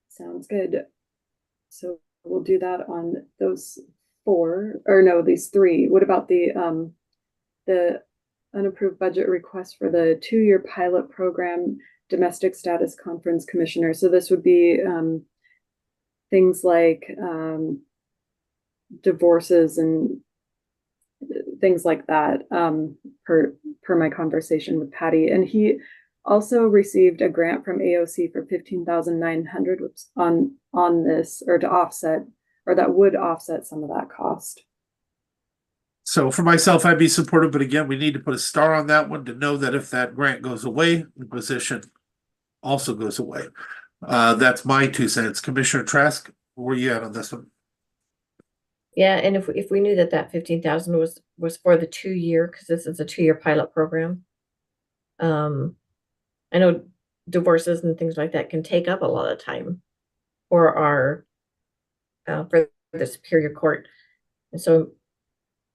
Sounds good. So we'll do that on those these three. What about the unapproved budget request for the 2-year pilot program domestic status conference commissioner? So this would be things like divorces and things like that, per my conversation with Patty. And he also received a grant from AOC for $15,900 on this, or to offset, or that would offset some of that cost. So for myself, I'd be supportive, but again, we need to put a star on that one to know that if that grant goes away, the position also goes away. That's my 2 cents. Commissioner Trask, where you at on this one? Yeah, and if we knew that 15,000 was for the 2-year, because this is a 2-year pilot program. I know divorces and things like that can take up a lot of time for our for the Superior Court. And so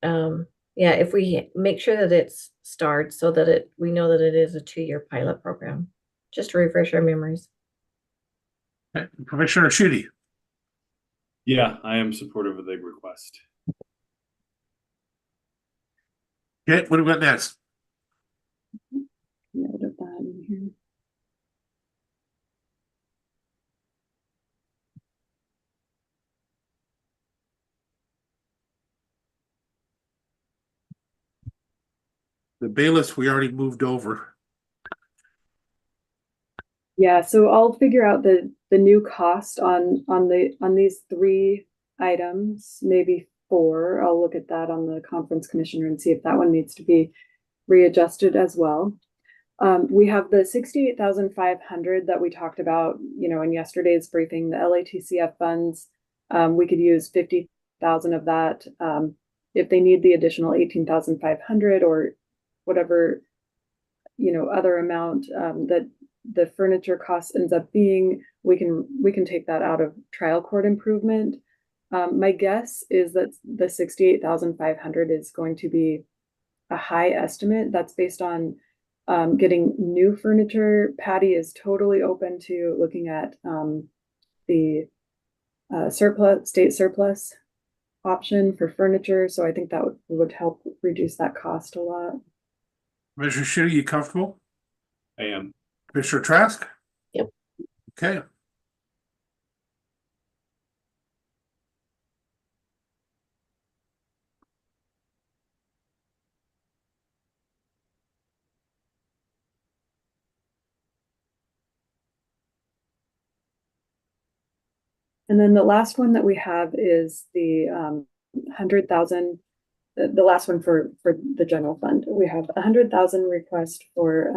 yeah, if we make sure that it's starred so that we know that it is a 2-year pilot program, just to refresh our memories. Okay. Commissioner Schutte. Yeah, I am supportive of the request. Okay, what do we got next? Note of that in here. The bailiffs we already moved over. Yeah, so I'll figure out the new cost on these 3 items, maybe 4. I'll look at that on the conference commissioner and see if that one needs to be readjusted as well. We have the 68,500 that we talked about, in yesterday's briefing, the LATCF funds. We could use 50,000 of that. If they need the additional 18,500 or whatever, other amount that the furniture cost ends up being, we can take that out of trial court improvement. My guess is that the 68,500 is going to be a high estimate. That's based on getting new furniture. Patty is totally open to looking at the state surplus option for furniture. So I think that would help reduce that cost a lot. Commissioner Schutte, you comfortable? I am. Commissioner Trask? Yep. Okay. And then the last one that we have is the 100,000. The last one for the general fund. We have 100,000 request for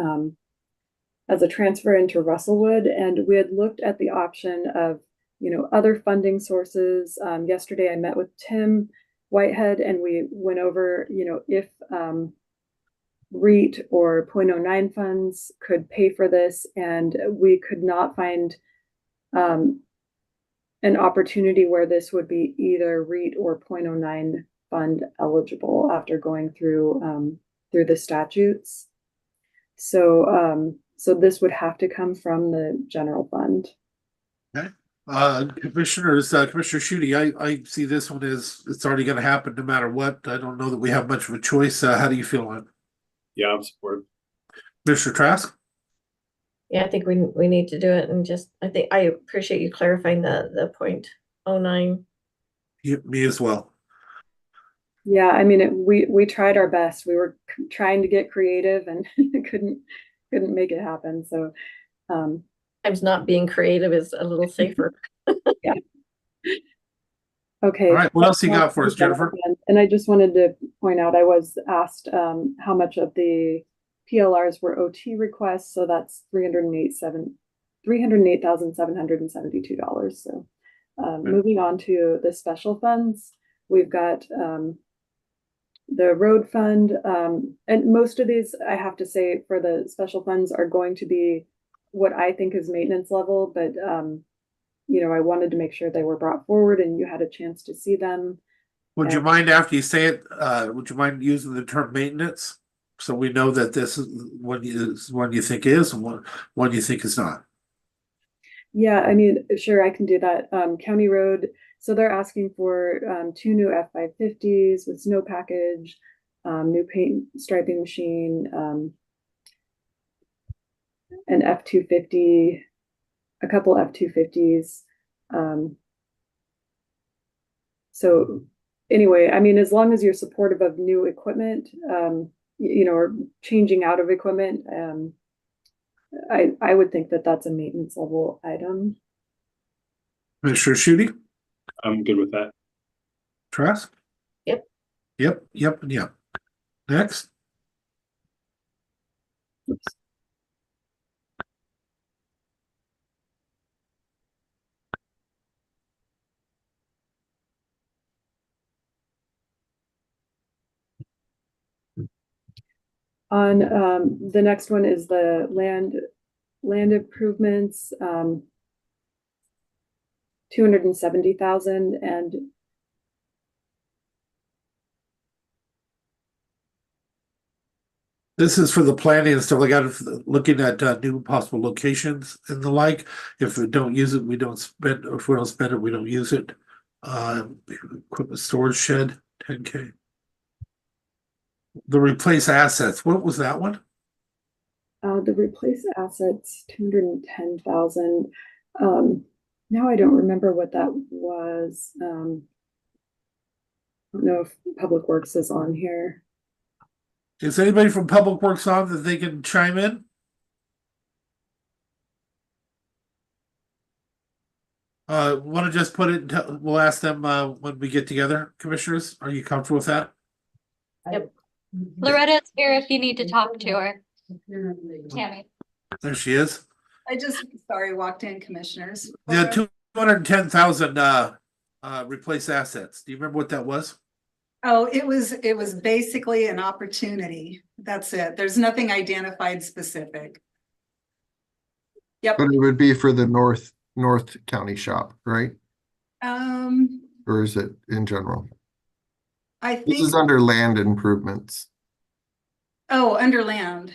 as a transfer into Russellwood, and we had looked at the option of other funding sources. Yesterday I met with Tim Whitehead and we went over if REIT or 0.09 funds could pay for this, and we could not find an opportunity where this would be either REIT or 0.09 fund eligible after going through the statutes. So this would have to come from the general fund. Okay. Commissioner Schutte, I see this one as it's already going to happen no matter what. I don't know that we have much of a choice. How do you feel on it? Yeah, I'm supportive. Commissioner Trask? Yeah, I think we need to do it, and I think I appreciate you clarifying the 0.09. Yeah, me as well. Yeah, I mean, we tried our best. We were trying to get creative and couldn't make it happen. So, Sometimes not being creative is a little safer. yeah. Okay. All right. What else you got for us, Jennifer? And I just wanted to point out, I was asked how much of the PLRs were OT requests. So that's $308,772. So, moving on to the special funds, we've got the road fund, and most of these, I have to say, for the special funds are going to be what I think is maintenance level, but I wanted to make sure they were brought forward and you had a chance to see them. Would you mind, after you say it, would you mind using the term maintenance? So we know that this is one you think is and one you think is not. Yeah, I mean, sure, I can do that. County road. So they're asking for 2 new F550s with snow package, new paint striping machine, an F250, a couple F250s. So anyway, I mean, as long as you're supportive of new equipment, or changing out of equipment, I would think that that's a maintenance level item. Commissioner Schutte? I'm good with that. Trask? Yep. Yep. Next. On the next one is the land improvements, 270,000, and This is for the planning and stuff like that, looking at new possible locations and the like. If we don't use it, we don't spend, or if we don't spend it, we don't use it. Equipment storage shed, 10K. The replace assets, what was that one? the replace assets, 210,000. Now I don't remember what that was. I don't know if Public Works is on here. Is anybody from Public Works on that they can chime in? Want to just put it, we'll ask them, when we get together, commissioners, are you comfortable with that? Yep. Loretta's here if you need to talk to her. Tammy. There she is. I just, sorry, walked in, commissioners. Yeah, 210,000, replace assets. Do you remember what that was? Oh, it was basically an opportunity. That's it. There's nothing identified specific. Yep. But it would be for the North County shop, right? Or is it in general? I This think, is under land improvements. oh, under land.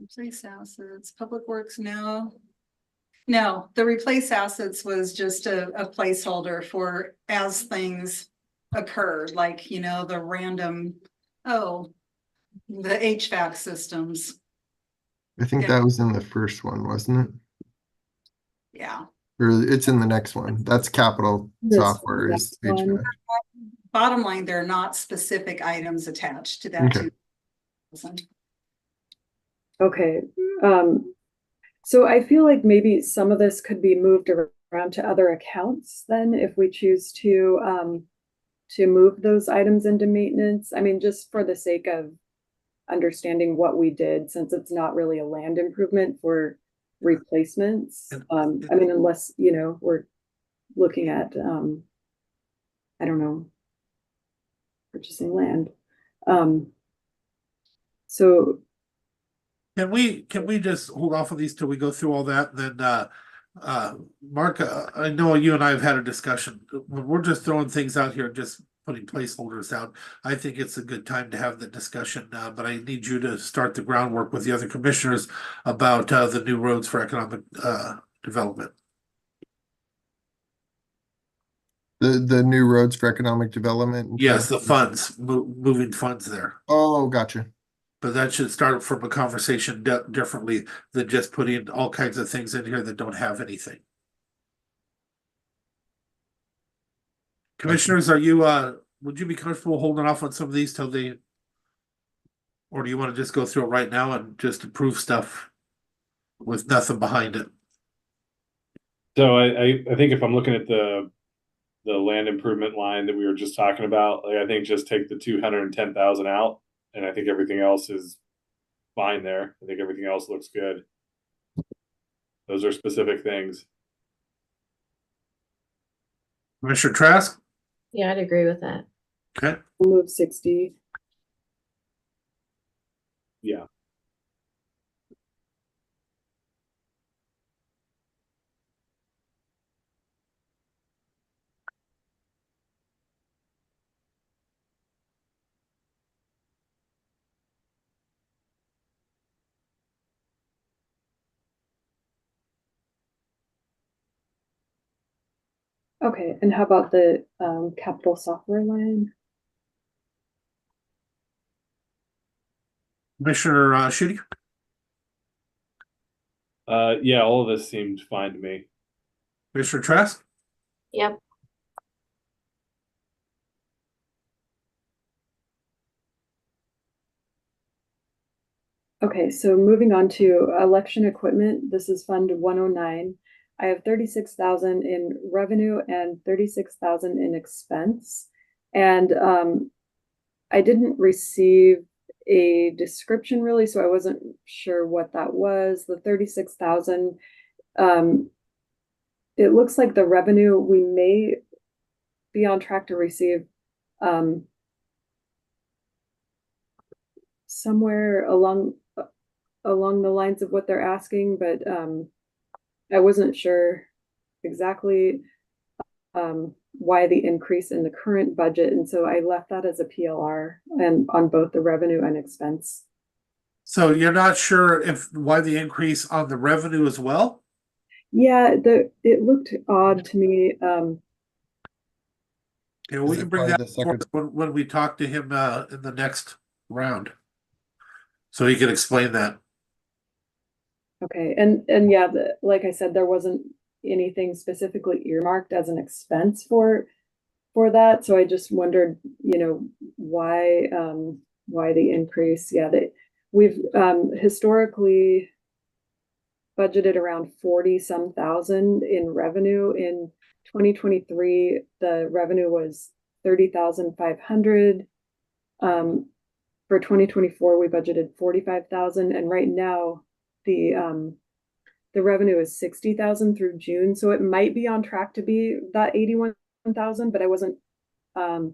Replace assets, public works, no. No, the replace assets was just a placeholder for as things occurred, like, you know, the random, the HVAC systems. I think Yeah. that was in the first one, wasn't it? Yeah. Or it's in the next one. That's capital This software is next one. HVAC. Bottom line, there are not specific items attached to that. Okay. 2,000. Okay, so I feel like maybe some of this could be moved around to other accounts then if we choose to move those items into maintenance. I mean, just for the sake of understanding what we did, since it's not really a land improvement for replacements. I mean, unless, you know, we're looking at, I don't know, purchasing land. So Can we just hold off on these till we go through all that, and then, Mark, I know you and I have had a discussion, when we're just throwing things out here, just putting placeholders out. I think it's a good time to have the discussion, but I need you to start the groundwork with the other commissioners about, the new roads for economic, development. The new roads for economic development. Yes, the funds, moving funds there. Oh, gotcha. But that should start from a conversation differently than just putting all kinds of things in here that don't have anything. Commissioners, are you, would you be comfortable holding off on some of these till they? Or do you want to just go through it right now and just approve stuff with nothing behind it? So I think if I'm looking at the land improvement line that we were just talking about, like I think just take the 210,000 out, and I think everything else is fine there. I think everything else looks good. Those are specific things. Commissioner Trask? Yeah, I'd agree with that. Okay, we'll move 60. Yeah. Okay, and how about the capital software line? Commissioner Shooty? Yeah, all of this seemed fine to me. Commissioner Trask? Yep. Okay, so moving on to election equipment, this is Fund 109. I have 36,000 in revenue and 36,000 in expense. And I didn't receive a description really, so I wasn't sure what that was. The 36,000, it looks like the revenue we may be on track to receive somewhere along the lines of what they're asking, but I wasn't sure exactly why the increase in the current budget, and so I left that as a PLR and on both the revenue and expense. So you're not sure why the increase on the revenue as well? Yeah, it looked odd to me. Yeah, we Is can it bring by that the second- forward when we talk to him in the next round. So he can explain that. Okay, and yeah, like I said, there wasn't anything specifically earmarked as an expense for that, so I just wondered, you know, why the increase? Yeah, that we've historically budgeted around 40-some thousand in revenue. In 2023, the revenue was 30,500. For 2024, we budgeted 45,000, and right now the revenue is 60,000 through June, so it might be on track to be that 81,000, but I wasn't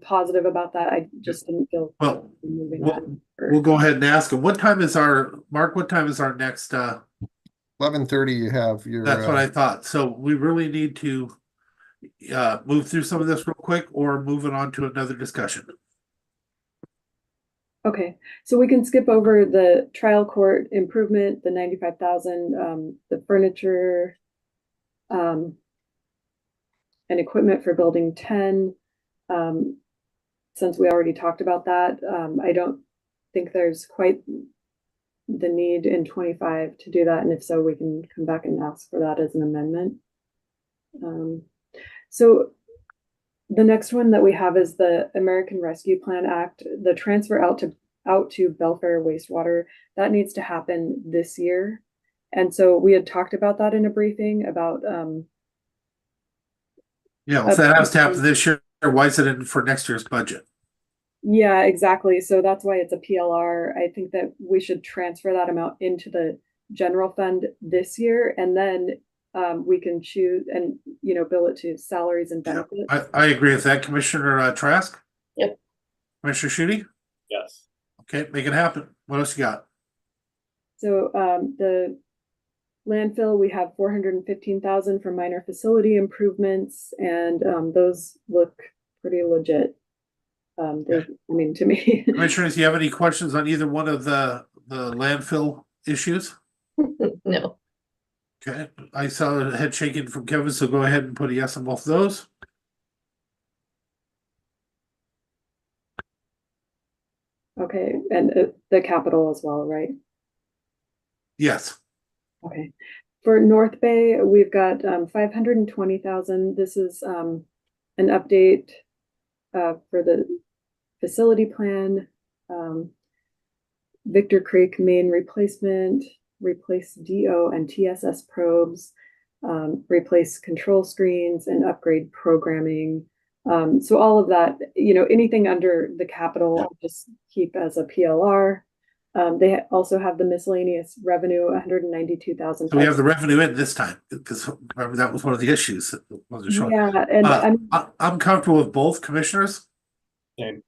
positive about that. I just didn't feel Well, moving we'll, that. we'll go ahead and ask him. What time is our, Mark, what time is our next, 11:30, you have your. that's what I thought. So we really need to move through some of this real quick or move it on to another discussion. Okay, so we can skip over the trial court improvement, the 95,000, the furniture, and equipment for building 10. Since we already talked about that, I don't think there's quite the need in 25 to do that, and if so, we can come back and ask for that as an amendment. So the next one that we have is the American Rescue Plan Act, the transfer out to Belfair wastewater. That needs to happen this year. And so we had talked about that in a briefing about Yeah, if that has to happen this year, why is it in for next year's budget? yeah, exactly. So that's why it's a PLR. I think that we should transfer that amount into the general fund this year, and then we can choose and, you know, bill it to salaries and Yeah, benefits. I agree with that. Commissioner Trask? Yep. Commissioner Shooty? Yes. Okay, make it happen. What else you got? So the landfill, we have 415,000 for minor facility improvements, and those look pretty legit. I mean, to me. Commissioners, do you have any questions on either one of the landfill issues? No. Okay, I saw a head shaking from Kevin, so go ahead and put a yes on both of those. Okay, and the capital as well, right? Yes. Okay. For North Bay, we've got 520,000. This is an update for the facility plan, Victor Creek main replacement, replace DO and TSS probes, replace control screens and upgrade programming. So all of that, you know, anything under the capital, I'll just keep as a PLR. They also have the miscellaneous revenue, 192,000. So we have the revenue in this time, because remember that was one of the issues that wasn't showing. Yeah, and I'm comfortable with both commissioners. Same.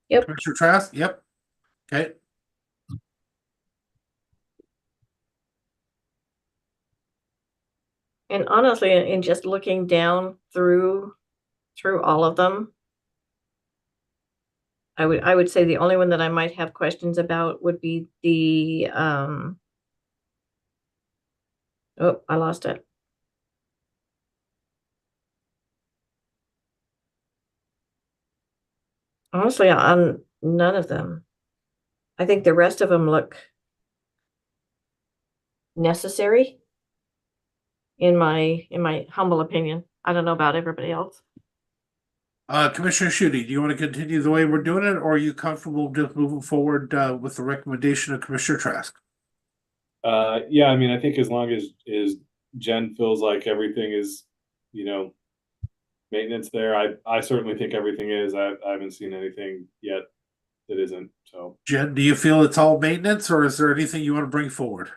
Yep. Commissioner Trask, yep. Okay, And honestly, in just looking down through all of them, I would say the only one that I might have questions about would be the oh, I lost it. Honestly, on none of them. I think the rest of them look necessary in my humble opinion. I don't know about everybody else. Commissioner Shooty, do you want to continue the way we're doing it, or are you comfortable just moving forward with the recommendation of Commissioner Trask? Yeah, I mean, I think as long as Jen feels like everything is, you know, maintenance there, I certainly think everything is. I haven't seen anything yet that isn't. So Jen, do you feel it's all maintenance, or is there anything you want to bring forward?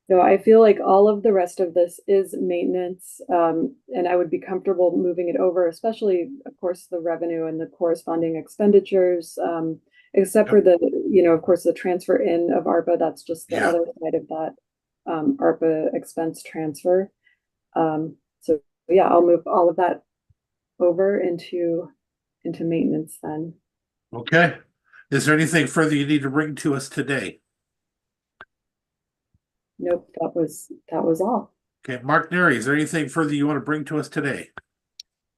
no, I feel like all of the rest of this is maintenance, and I would be comfortable moving it over, especially, of course, the revenue and the corresponding expenditures, except for the, you know, of course, the transfer in of ARPA. That's just the other side of that ARPA expense transfer. So yeah, I'll move all of that over into maintenance then. Okay. Is there anything further you need to bring to us today? Nope, that was all. Okay, Mark Neary, is there anything further you want to bring to us today?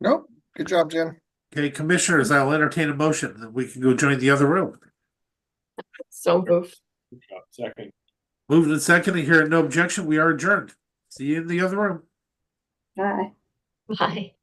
Nope. Good job, Jen. Okay, commissioners, I'll entertain a motion that we can go join the other room. So moved. second. Moved and seconded, hearing no objection, we are adjourned. See you in the other room. Bye. Bye.